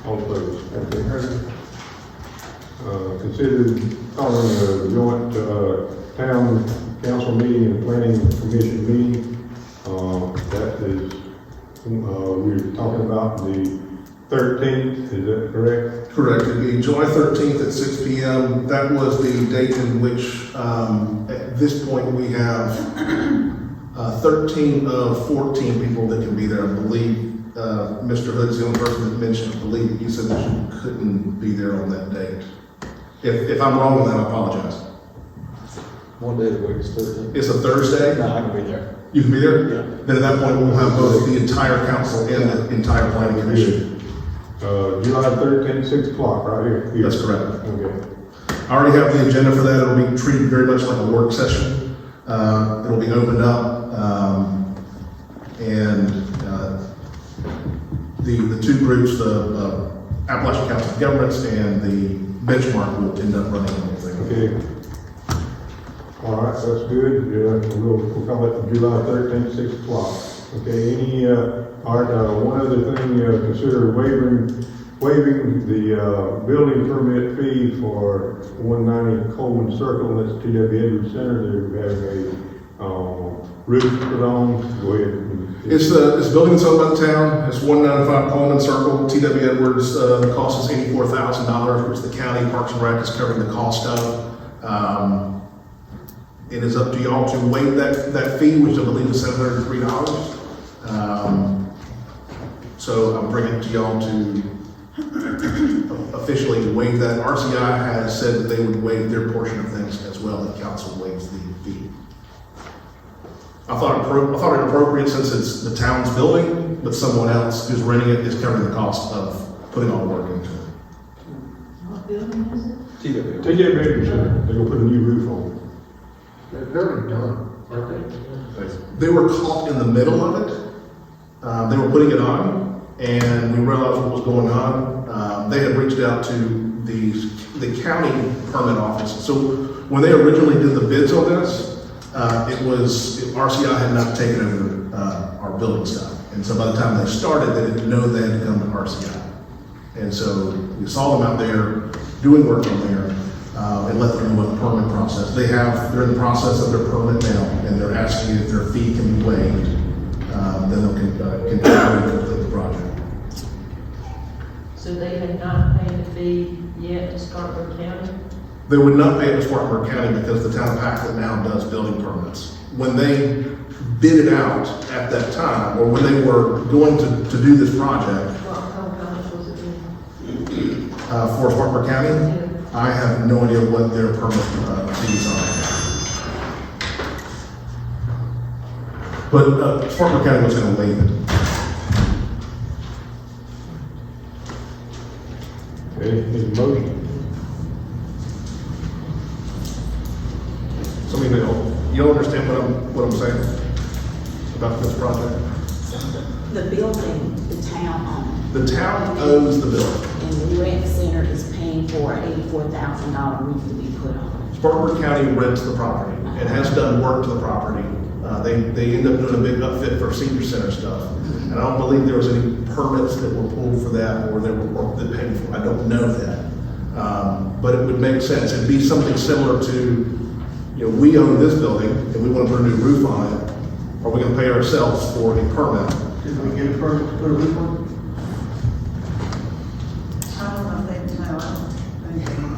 All opposed? Okay. Consider calling a joint, town council meeting and planning commission meeting. That is, we're talking about the 13th, is that correct? Correct, it'd be July 13th at 6 p.m. That was the date in which, at this point, we have 13 of 14 people that can be there. I believe Mr. Hood's the only person that mentioned, I believe that you said that you couldn't be there on that date. If I'm wrong on that, I apologize. One day of the week is 13. It's a Thursday? No, I can be there. You can be there? Yeah. Then at that point, we'll have both the entire council and the entire planning commission. July 13th, 6 o'clock, right here. That's correct. Okay. I already have the agenda for that. It'll be treated very much like a work session. It'll be opened up, and the two groups, the Appalachian Council of Governments and the benchmark, will end up running everything. Okay. All right, that's good. Yeah, we'll call it July 13th, 6 o'clock. Okay, all right, one other thing, consider waiving the, building permit fee for 190 Coleman Circle, that's TW Edwards Center. They're having a, roof put on. Go ahead. It's the building that's owned by the town. It's 195 Coleman Circle, TW Edwards. The cost is $84,000, which the county Parks and Rec is covering the cost of. It is up to y'all to waive that fee, which I believe is $703. So I'm bringing it to y'all to officially waive that. RCI has said that they would waive their portion of things as well, that council waives the fee. I thought it appropriate since it's the town's building, but someone else who's renting it is covering the cost of putting all the work into it. What building is it? TW. TW Edwards Center, they're gonna put a new roof on. They're already done, aren't they? They were caught in the middle of it. They were putting it on, and we realized what was going on. They had reached out to the county permit office. So when they originally did the bids on this, RCI had not taken over our building stuff. And so by the time they started, they didn't know they had to come to RCI. And so we saw them out there doing work on there, and let them know what the permit process. They're in the process of their permit now, and they're asking if their fee can be waived. Then they'll continue to complete the project. So they had not paid the fee yet to Spartanburg County? They would not pay it to Spartanburg County because the town of Pacolet now does building permits. When they bid it out at that time, or when they were going to do this project, How much was it in? for Spartanburg County, I have have no idea what their permit fees are. But Spartanburg County was going to waive it. Okay, need a motion? Some of you don't understand what I'm saying about this project? The building, the town owns, The town owns the building. and the rec center is paying for an $84,000 roof to be put on. Spartanburg County rents the property and has done work to the property. They end up doing a big upfit for senior center stuff. And I don't believe there was any permits that were pulled for that or that paid for. I don't know that. But it would make sense. It'd be something similar to, we own this building and we want to put a new roof on it. Are we going to pay ourselves for a permit? Did we get a permit to put a roof on? I don't know, they tell, I don't think.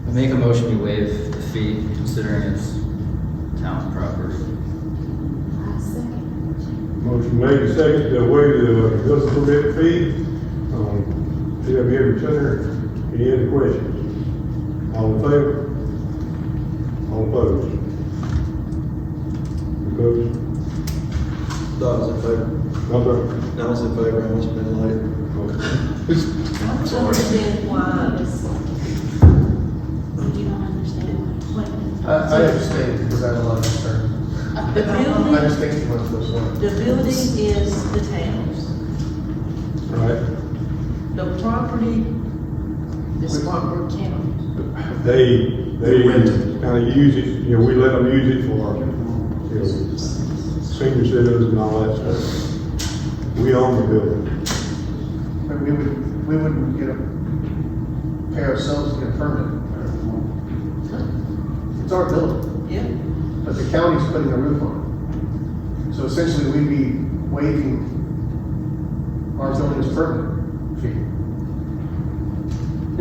I make a motion to waive the fee considering it's town property. Motion made and seconded to waive the building permit fee. CWM Center, any other questions? All in favor? All opposed? Opposed? Dog's in favor. No, sir. I was in favor, I must have been late. I don't understand why this, You don't understand what? I understand because I have a lot of concern. the I building, just think too much goes on. the building is the town's. Right. The property is Spartanburg County. They rent kind of use it, we let them use it for, senior citizens and all that stuff. We own the building. But we wouldn't pay ourselves to get a permit. It's our building, Yeah. but the county's putting a roof on it. So essentially, we'd be waiving our building's permit fee.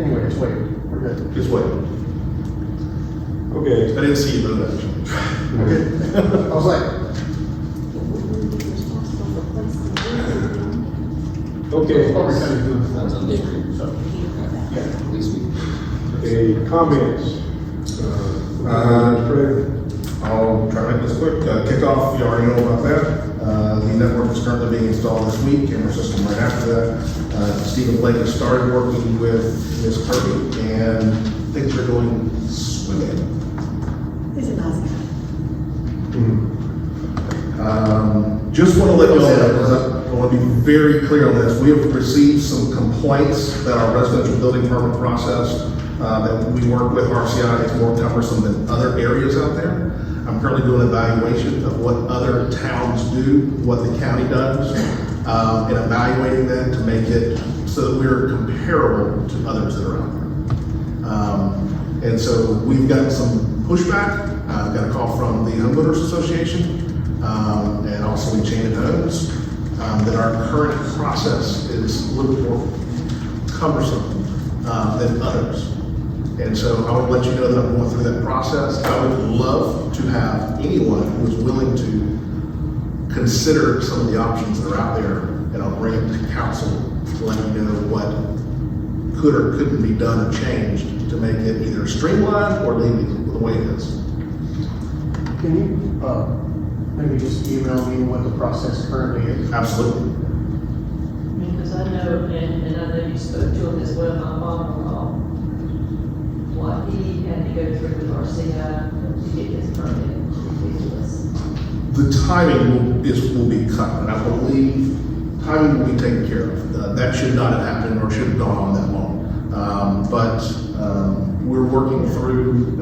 Anyway, it's waived. We're good. Just wait. Okay. I didn't see you vote actually. Okay. I was like, Okay. Spartanburg County's doing That's on the it. screen. So, yeah. At least we. Okay, comments? Administrator? I'll try to make this quick. Kickoff, you already know about that. The network is currently being installed this week, and our system right after that. Stephen Blake has started working with Ms. Cody, and things are going swimming. He's a nice guy. Just want to let you know, because I want to be very clear on this. We have received some complaints that our residential building permit process that we work with RCI is more cumbersome than other areas out there. I'm currently doing an evaluation of what other towns do, what the county does, and evaluating that to make it so that we're comparable to others that are out there. And so we've gotten some pushback. I've got a call from the Homeowners Association and also Enchanted Homes that our current process is a little bit more cumbersome than others. And so I want to let you know that I'm going through that process. I would love to have anyone who is willing to consider some of the options that are out there, and I'll bring it to council to let you know what could or couldn't be done or changed to make it either streamlined or leave it the way it is. Can you, maybe just email me what the process currently is? Absolutely. Because I know, and I know you spoke to him as well, my father-in-law, what he had to go through with RCI to get his permit is ridiculous. The timing will be cut, and I believe timing will be taken care of. That should not have happened or should have gone on that long. But we're working through,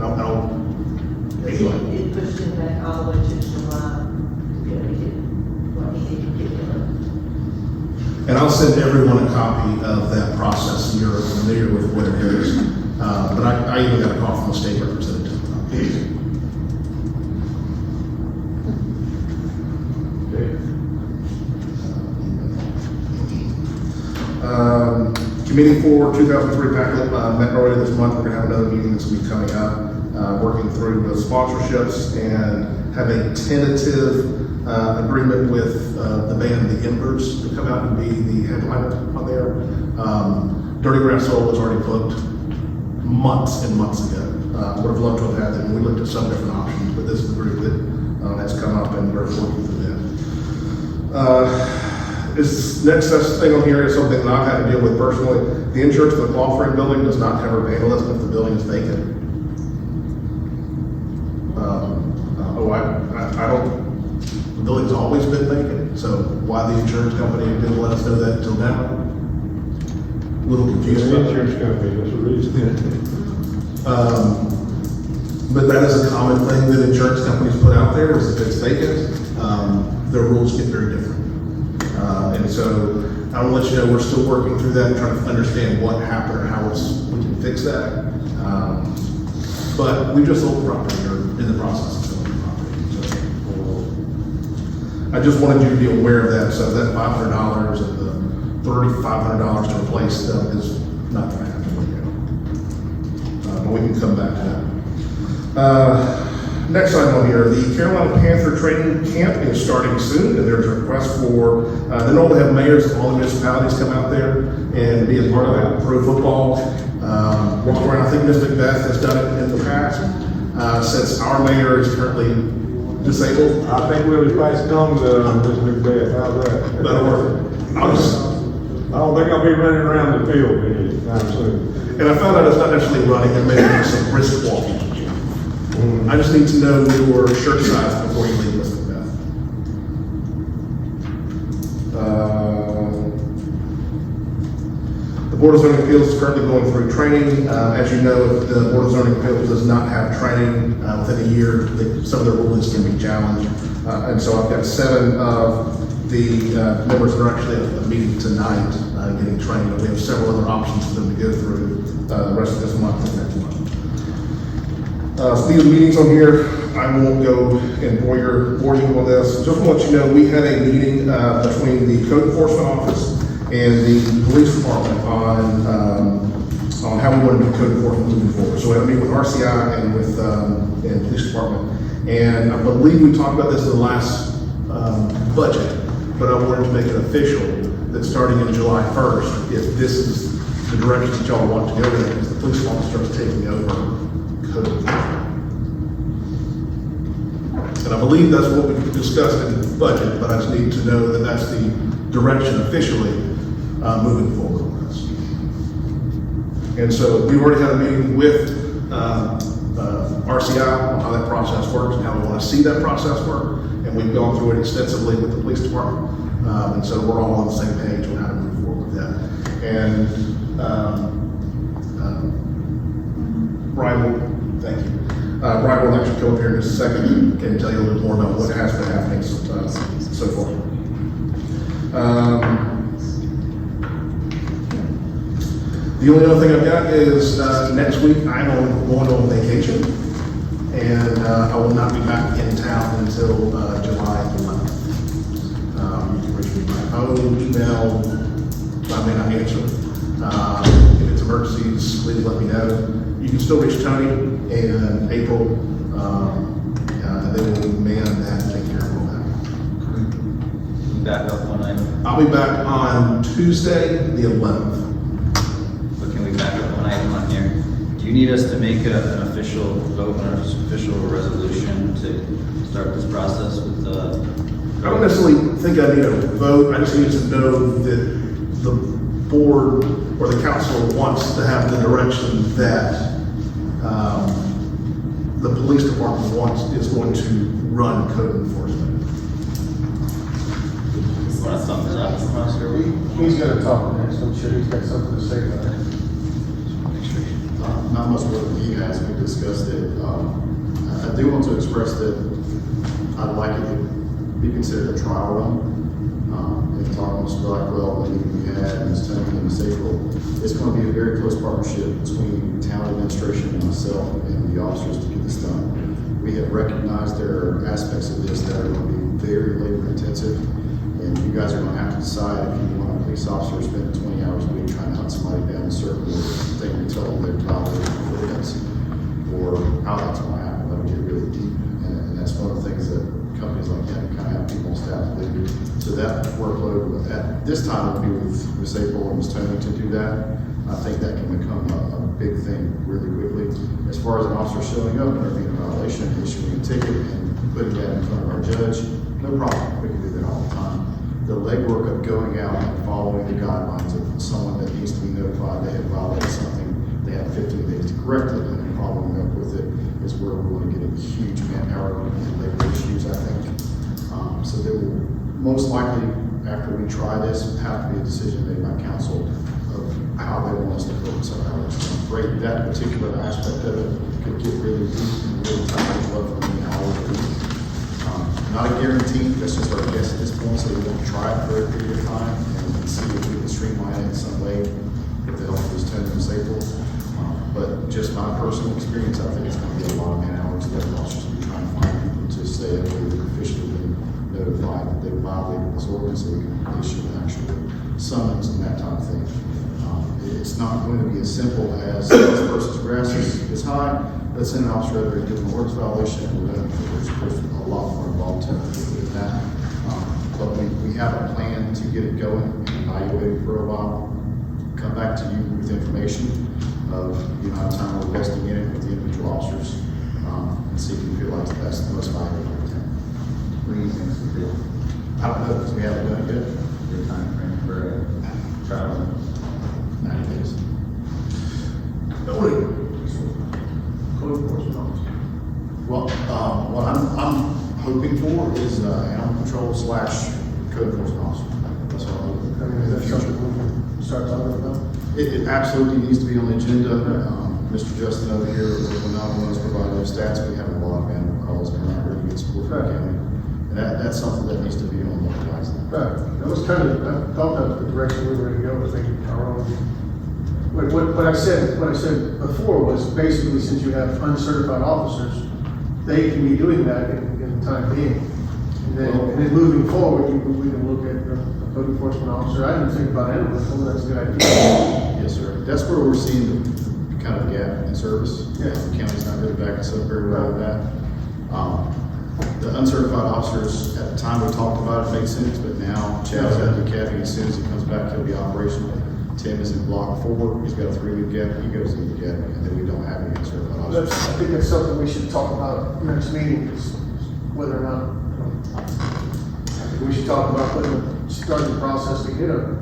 It pushed him back all the way to July to be able to get what he needed to get done. and I'll send everyone a copy of that process, and you're familiar with what it is. But I even got a call from the state representative. Committee for 2003 Pacolet met earlier this month. We're going to have another meeting that's going to be coming up, working through the sponsorships and have a tentative agreement with the band The Embers to come out and be the headliner on there. Dirty Grass Soul was already booked months and months ago. Would have loved to have had them. We looked at some different options, but this is the group that has come up and we're working for them. This next thing on here is something that I've had to deal with personally. The insurance for the clothroom building does not cover vandalism if the building is vacant. I don't, the building's always been vacant, so why the insurance company didn't let us know that until now? A little confused. The about that. insurance company, that's the reason. But that is a common thing that insurance companies put out there, is if it's vacant, their rules get very different. And so I will let you know, we're still working through that and trying to understand what happened or how we can fix that. But we just sold the property, or in the process of selling the property. So I just wanted you to be aware of that. So that $500 and the $3,500 to replace them is not going to happen right now. But we can come back to that. Next item on here, the Carolina Panther Training Camp is starting soon, and there's a request for, they normally have mayors of all the municipalities come out there and be a part of that pro football. I think Ms. Macbeth has done it in the past. Since our mayor is currently disabled. I think we'll be passing on to Ms. Macbeth, how's that? That'll work. I don't think I'll be running around the field anytime soon. And I found out it's not necessarily running, it may be some brisk walking. I just need to know your shirt size before you leave, Ms. Macbeth. The Board of Zoning Appeals is currently going through training. As you know, the Board of Zoning Appeals does not have training within a year. Some of their rulings can be challenged. And so I've got 7 of the members that are actually at a meeting tonight getting trained. We have several other options for them to go through the rest of this month and next month. Speaking of meetings on here, I won't go and bore you on this. Just want to let you know, we had a meeting between the Code Enforcement Office and the Police Department on how we want to do code enforcement moving forward. So we had a meeting with RCI and with and Police Department. And I believe we talked about this in the last budget, but I wanted to make it official that starting in July 1st, if this is the direction that y'all want to go in, because the police department starts taking over code enforcement. And I believe that's what we discussed in the budget, but I just need to know that that's the direction officially moving forward on this. And so we've already had a meeting with RCI on how that process works and how we want to see that process work. And we've gone through it extensively with the police department. And so we're all on the same page on how to move forward with that. And Brian will, thank you. Brian will actually come up here in just a second and tell you a little bit more about what has been happening so far. The only other thing I've got is next week I'm going on vacation, and I will not be back in town until July 11th. You can reach me by phone, email. I may not answer. If it's emergencies, please let me know. You can still reach Tony and April, and they will man that and take care of all that. Back up one item. I'll be back on Tuesday, the 11th. But can we back up one item on here? Do you need us to make an official vote or an official resolution to start this process with the? I don't necessarily think I need a vote. I just need to know that the board or the council wants to have the direction that the police department is going to run code enforcement. Want to thumbs up from us, or we? He's gonna talk next, I'm sure he's got something to say about it. Not much more than he has, we discussed it. I do want to express that I'd like it to be considered a trial run. In talking with Mr. Blackwell, the meeting we had, Ms. Tony and Ms. April, it's going to be a very close partnership between town administration and myself and the officers to get this done. We have recognized there are aspects of this that are going to be very labor intensive, and you guys are going to have to decide if you want a police officer spending 20 hours a week trying to hunt somebody down a certain way, they can tell them they're violating the ordinance, or how that's going to happen. Let me get really deep, and that's one of the things that companies like that kind of have to workload at this time would be with Ms. April and Ms. Tony to do that. I think that can become a big thing really quickly. As far as an officer showing up and there being a violation, issuing a ticket and putting that in front of our judge, no problem, we can do that all the time. The legwork of going out and following the guidelines of someone that needs to be notified they have violated something, they have 15 days to correct it, and then following up with it is where we're going to get a huge manpower and labor issues, I think. So there will most likely, after we try this, have to be a decision made by council of how they want us to focus our hours. I'm afraid that particular aspect of it could get really deep and really tight up for many hours a week. Not a guarantee, that's just our guess at this point, so we're going to try it for a period of time and see if we can streamline it in some way with the help of this Tony and Staples. But just my personal experience, I think it's going to be a lot of man hours that officers will be trying to find people to say that they've officially been notified that they violated this ordinance, so we can issue an actual summons and that type of thing. It's not going to be as simple as this person's grass is high, let's send an officer over and give them an ordinance violation, and we're going to, there's a lot more involved to with that. But we have a plan to get it going and evaluate it for a while, come back to you with information of the amount of time we're investing in it with the individual officers, and see if you feel like that's the most valuable for the town. What do you think, Bill? I don't know, because we haven't done it yet. Your time frame for travel? 90 days. Code enforcement officer. Well, what I'm hoping for is animal control / code enforcement officer. That's what I'm hoping for I mean, in the that's future. something we can start talking about. It absolutely needs to be on the agenda. Mr. Justin over here, when I was providing those stats, we have a lot of animal calls coming out here to get support from the county. And that's something that needs to be on the horizon. Right, that was kind of, I thought that was the direction we were going to go, I think, our own. What I said before was basically, since you have uncertified officers, they can be doing that in the time being. And then moving forward, we can look at the code enforcement officer. I didn't think about animal control, that's a good idea. Yes, sir. That's where we're seeing the kind of gap in service. Yeah. The county's not really backing us up very well with that. The uncertified officers, at the time we talked about it, made sense, but now Chad's out of the academy. As soon as he comes back, he'll be operational. Tim is in block 4. He's got a 3-week gap. He goes in the academy, and then we don't have any uncertified officers. I think that's something we should talk about next meeting, is whether or not, I think we should talk about starting the process to get a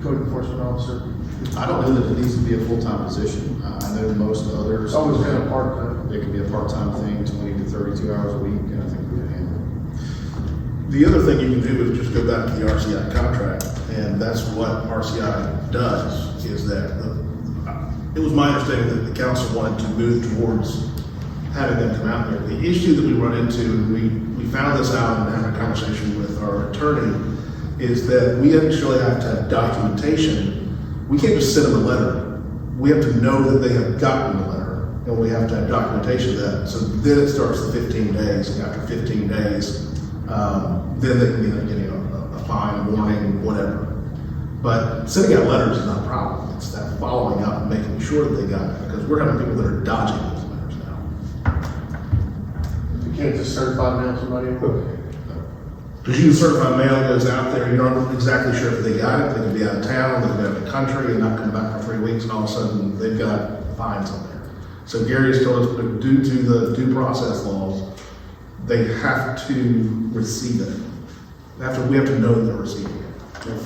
code enforcement officer. I don't know that it needs to be a full-time position. I know most others. It's always been a part-time. It can be a part-time thing, 20 to 32 hours a week, and I think we can handle it. The other thing you can do is just go back to the RCI contract, and that's what RCI does, is that it was my understanding that the council wanted to move towards having them come out there. The issue that we run into, and we found this out and having a conversation with our attorney, is that we actually have to have documentation. We can't just send them a letter. We have to know that they have gotten the letter, and we have to have documentation of that. So then it starts the 15 days, and after 15 days, then they can end up getting a fine, a warning, whatever. But sending out letters is not a problem. It's that following up and making sure that they got it, because we're having people that are dodging those letters now. You can't just certify mail somebody. Because you certified mail goes out there, you're not exactly sure if they got it. They could be out of town, they could be out of the country and not come back for 3 weeks, and all of a sudden they've got fines on there. So Gary's told us that due to the due process laws, they have to receive it. We have to know that they're receiving it.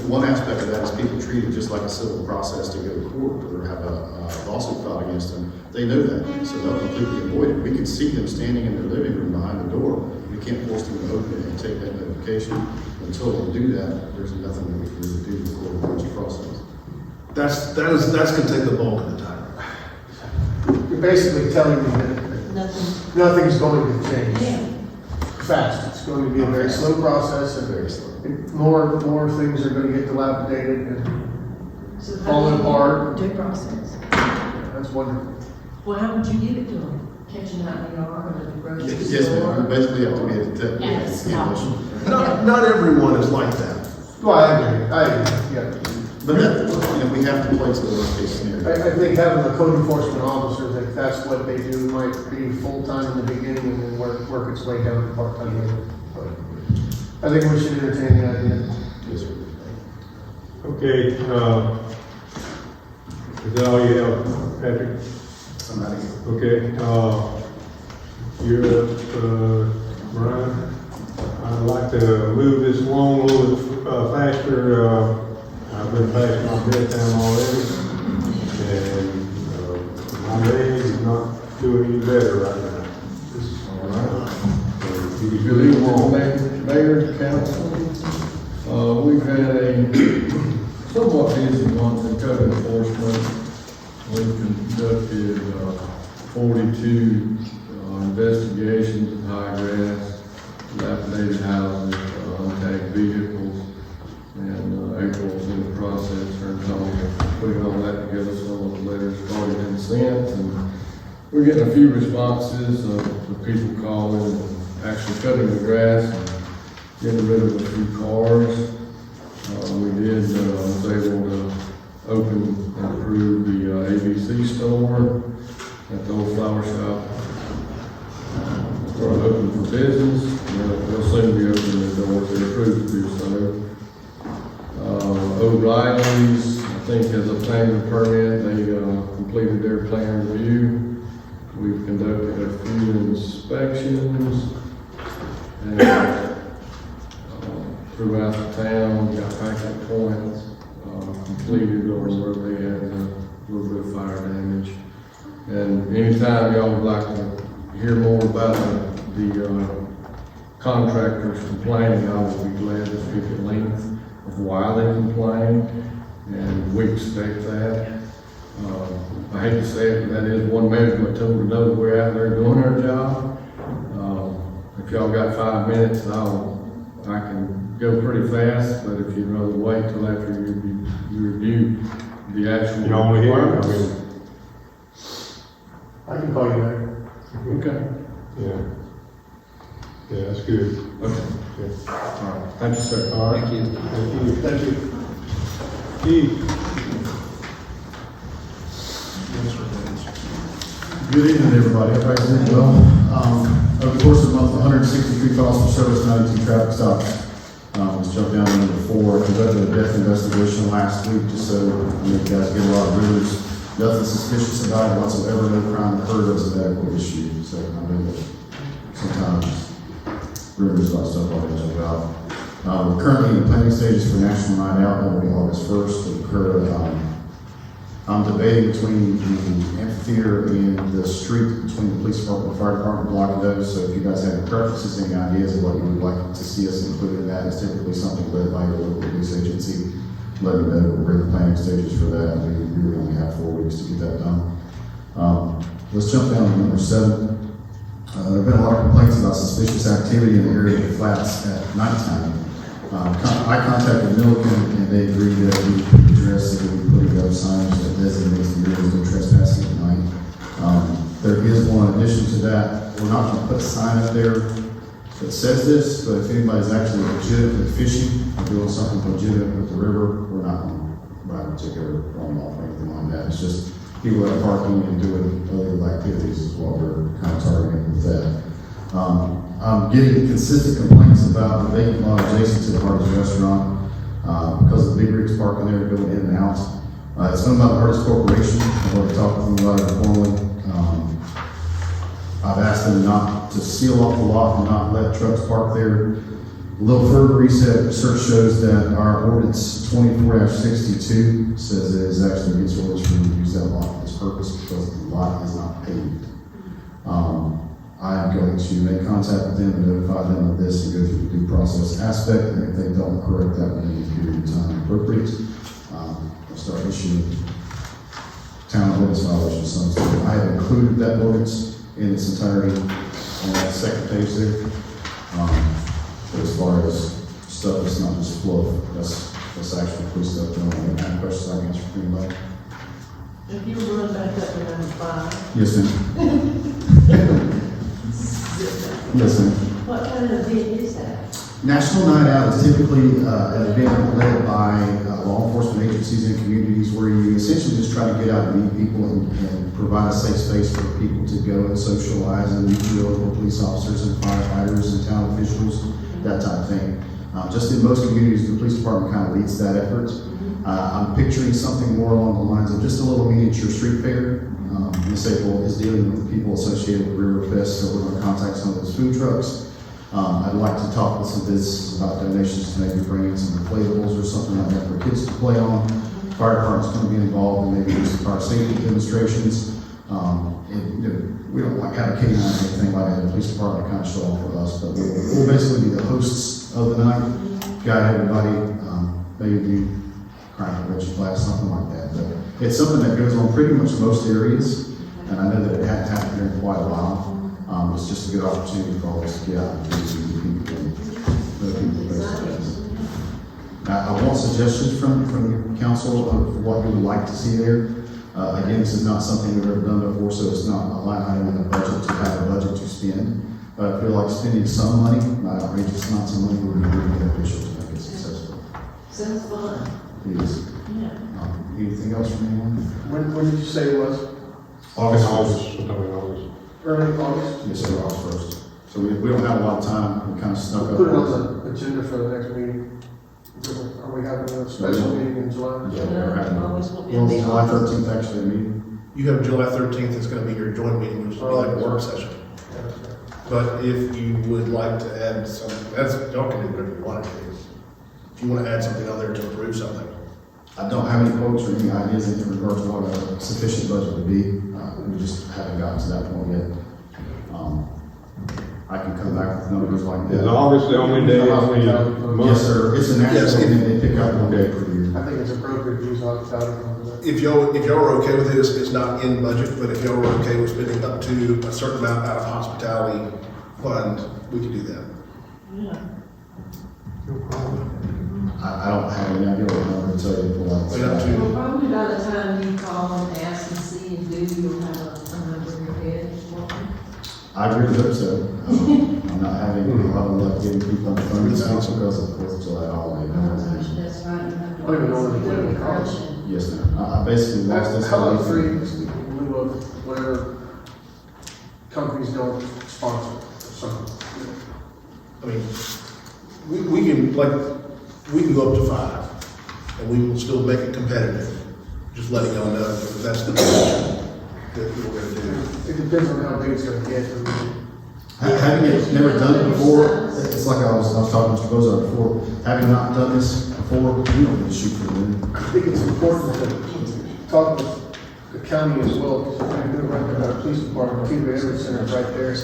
One aspect of that is people treat it just like a civil process to go to court or have a lawsuit filed against them. They know that, so they'll completely avoid it. We can see them standing in their living room behind the door. We can't force them to open it and take that notification. Until they do that, there's nothing that we can really do to the court approach process. That's gonna take the bulk of the time. You're basically telling me that Nothing. nothing's going to change Yeah. fast. It's going to be a very slow process, and Very slow. more things are going to get dilapidated, and So how falling do you apart. Due process. That's wonderful. Well, how would you give it to them? Catching out in the yard or the grocery store? Yes, ma'am. We basically have to be a detective. Yes. Not everyone is like that. Well, I agree, yeah. But that, we have to place the worst case scenario. I think having a code enforcement officer, if that's what they do, might be full-time in the beginning and then work its way down to part-time later. But I think we should entertain the idea. Yes, Okay, is that all you have, Patrick? Somebody. Okay, you're up, Brian. I'd like to move this along a little bit faster. I've been past my bedtime already, and my leg is not doing any better right now. All right. You can Good evening, Mayor, Council. We've had a somewhat busy month in code enforcement. We've conducted 42 investigations of high grass, dilapidated houses, untagged vehicles, and April's in the process, her time putting all that together. Some of the letters already been sent, and we're getting a few responses of people calling and actually cutting the grass and getting rid of a few cars. We was able to open and approve the ABC store at the old flower shop. Started open for business, and they'll soon be opening the doors. They're approved to do so. O'Reilly's, I think, has obtained a permit. They completed their plan review. We've conducted a few inspections and throughout the town. We got Pacolet Pointe completed or where they had a little bit of fire damage. And anytime y'all would like to hear more about the contractors complaining, I would be glad to speak at length of why they complain, and we expect that. I hate to say it, but that is one measurement tool to know that we're out there doing our job. If y'all got 5 minutes, I can go pretty fast, but if you'd rather wait till after you review the actual You don't want to hear it? requirements. I can call you later. Okay. Yeah. Yeah, that's good. Okay. Yeah. All right. Thank you, sir. All right. Thank you. Thank you. Thank you. Keith? Good evening, everybody. Everybody's doing well. Over the course of the month, 163 calls for service, 92 traffic stops. Let's jump down to number 4. Conducted a death investigation last week, just so you guys get a lot of rumors. Nothing suspicious about it whatsoever. No crime occurred. It was a medical issue. So I know that sometimes rumors about stuff like that jump out. We're currently in the planning stages for National Night Out. That will be August 1st. It occurred. I'm debating between the amphitheater and the street between the police department and fire department blocking those. So if you guys have any preferences, any ideas of what you would like to see us include in that, it's typically something led by your local police agency. Let me know. We're in the planning stages for that. We really only have 4 weeks to get that done. Let's jump down to number 7. There have been a lot of complaints about suspicious activity in the area of the flats at nighttime. I contacted Malik and they agreed that we could address it. We put up signs that designates the areas no trespassing at night. There is one addition to that. We're not going to put a sign up there that says this, but if anybody's actually legitimately fishing or doing something legitimate with the river, we're not going to write a ticket or run off or anything like that. It's just people that are parking and doing illegal activities is what we're kind of targeting with that. I'm getting consistent complaints about the vacant lot adjacent to the Hardee's restaurant because of the big rigs parking there going in and out. It's owned by the Hardee's Corporation. I've already talked to them about it formally. I've asked them not to seal off the lot and not let trucks park there. A little further research shows that our ordinance 24-62 says it is actually against orders for them to use that lot for this purpose because the lot is not paved. I am going to make contact with them and notify them of this and go through the due process aspect, and if they don't correct that within the period of time appropriate, I'll start issuing town ordinance violations. So I have included that ordinance in its entirety on that second page there. But as far as stuff that's not just fluff, that's actually police stuff. Don't have questions I can answer for anybody. If you run back up to number 5. Yes, ma'am. Yes, ma'am. What kind of event is that? National Night Out is typically an event led by law enforcement agencies and communities where you essentially just try to get out and meet people and provide a safe space for people to go and socialize and meet your local police officers and firefighters and town officials, that type of thing. Just in most communities, the police department kind of leads that effort. I'm picturing something more along the lines of just a little miniature street fair. Ms. April is dealing with people associated with River Fest, so we're going to contact some of those food trucks. I'd like to talk with some businesses about donations to maybe bring in some inflatables or something like that for kids to play on. Fire department's going to be involved and maybe do some fire safety demonstrations. And, you know, we don't like have a kitty night or anything like that. The police department kind of show off for us, but we'll basically be the hosts of the night, guide everybody, maybe do crime prevention class, something like that. But it's something that goes on pretty much most areas, and I know that it hadn't happened here in quite a while. It's just a good opportunity for all of us to get out and see people and let people face. I want suggestions from your council of what you would like to see there. Again, this is not something we've ever done before, so it's not a line item in the budget to have a budget to spend. But I feel like spending some money, not outrageous amounts of money, would be really beneficial to make it successful. Sounds fun. Please. Yeah. Anything else from anyone? When did you say it was? August. Sometime in August. Early August? Yes, sir, August 1st. So we don't have a lot of time, we kind of snuck up. Put it on the agenda for the next meeting. Are we having a special meeting in July? Yeah, we're having, Always want me to well, be July on. 13th actually a meeting. You have July 13th, it's gonna be your joint meeting, which will be like a work session. But if you would like to add something, y'all can do whatever you want to do. If you want to add something on there to approve something. I don't have any quotes or any ideas in regards to what a sufficient budget would be. We just haven't gotten to that point yet. I can come back with numbers like Is that. August the only day of the month? Yes, sir. It's a national Yes. thing, they pick up one day per year. I think it's appropriate to use August out of that. If y'all are okay with this, it's not in budget, but if y'all are okay with spending up to a certain amount out of hospitality fund, we can do that. Yeah. I don't have any idea what number to tell you. Wait up to- Well, probably by the time you call and ask and see and do, you'll have a number in your head. won't you? I really hope so. I'm not having a lot of luck getting people on the phone this week because of the 4th of July holiday. Oh, gosh, that's right. You have to- I don't even know what You're it calls. crunching. Yes, ma'am. I basically lost this. How about whole free, thing. in lieu of whatever companies don't sponsor or something? I mean, we can, like, we can go up to 5, and we will still make it competitive. Just letting y'all know that that's the position that we're gonna do. It depends on how big it's gonna get. Having it never done it before, it's like I was talking to Mr. Bozar before, having not done this before, we don't need to shoot for the moon. I think it's important to talk with the county as well, because if you're gonna run the police department, keep it every center right there.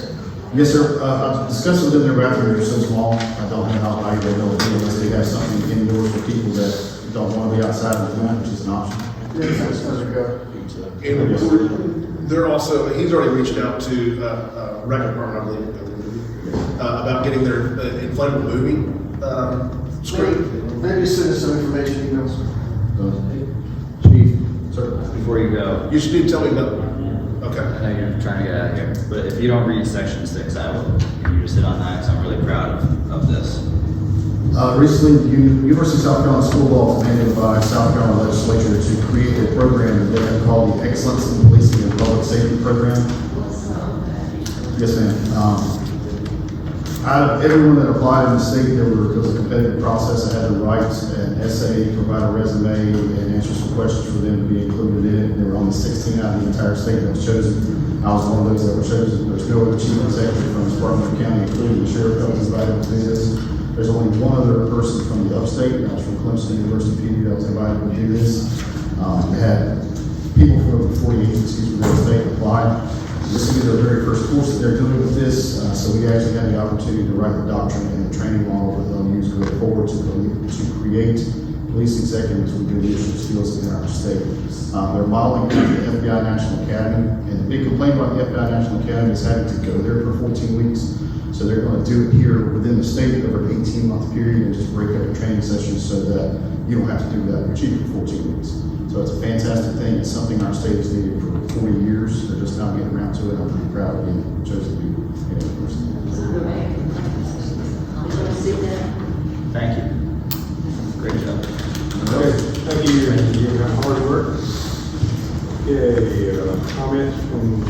Yes, sir. I've discussed with them, their bathrooms are so small, I don't know how high they know unless they have something indoors for people that don't want to be outside of the night, which is an option. Yeah, that's gonna go. And they're also, he's already reached out to, rec department, I believe, about getting their inflatable movie, screen. Maybe send us some information emails. Chief, sir. Before you go, You should tell me about, okay. I know you're trying to get out of here, but if you don't read section 6, I will. Can you just hit on that, because I'm really proud of this. Recently, the University of South Carolina School Law was mandated by South Carolina Legislature to create a program that they have called the Excellence in Policing and Public Safety Program. Yes, ma'am. Out of everyone that applied in the state, there was a competitive process. I had to write an essay, provide a resume, and answer some questions for them to be included in it. There were only 16 out of the entire state that was chosen. I was one of those that were chosen. There's no other chief executive from Spartanburg County, including the sheriff, that was invited to do this. There's only one other person from the upstate, and that was from Clemson University PD, that was invited to do this. We had people from 40 agencies within the state apply. This will be their very first course that they're doing with this, so we actually had the opportunity to write the doctrine and the training model that they'll use going forward to create police executives with good leadership skills in our state. They're modeling after the FBI National Academy, and the big complaint about the FBI National Academy is having to go there for 14 weeks. So they're going to do it here within the state over an 18-month period and just break up the training sessions so that you don't have to do that with you for 14 weeks. So it's a fantastic thing. It's something our state has needed for 40 years. They're just now getting around to it. I'm pretty proud of being chosen to be a person. Thank you. Great job. Okay, thank you, and your hard work. Okay, comments from,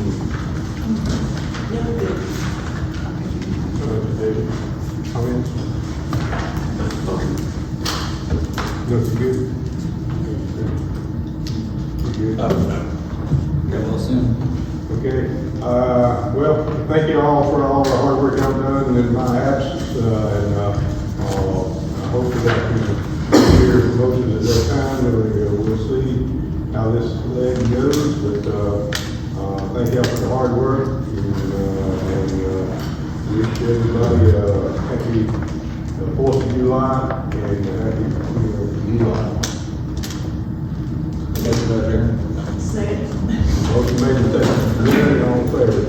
David? Comments? Looks good. Good. Get well soon. Okay, well, thank you all for all the hard work y'all done in my absence, and, I hope that I can hear motions at that time, and we'll see how this leg goes, but, thank y'all for the hard work, and wish everybody a happy 4th of July, and a happy July. Thank you, Mayor. Second. Motion made and seconded. All in favor?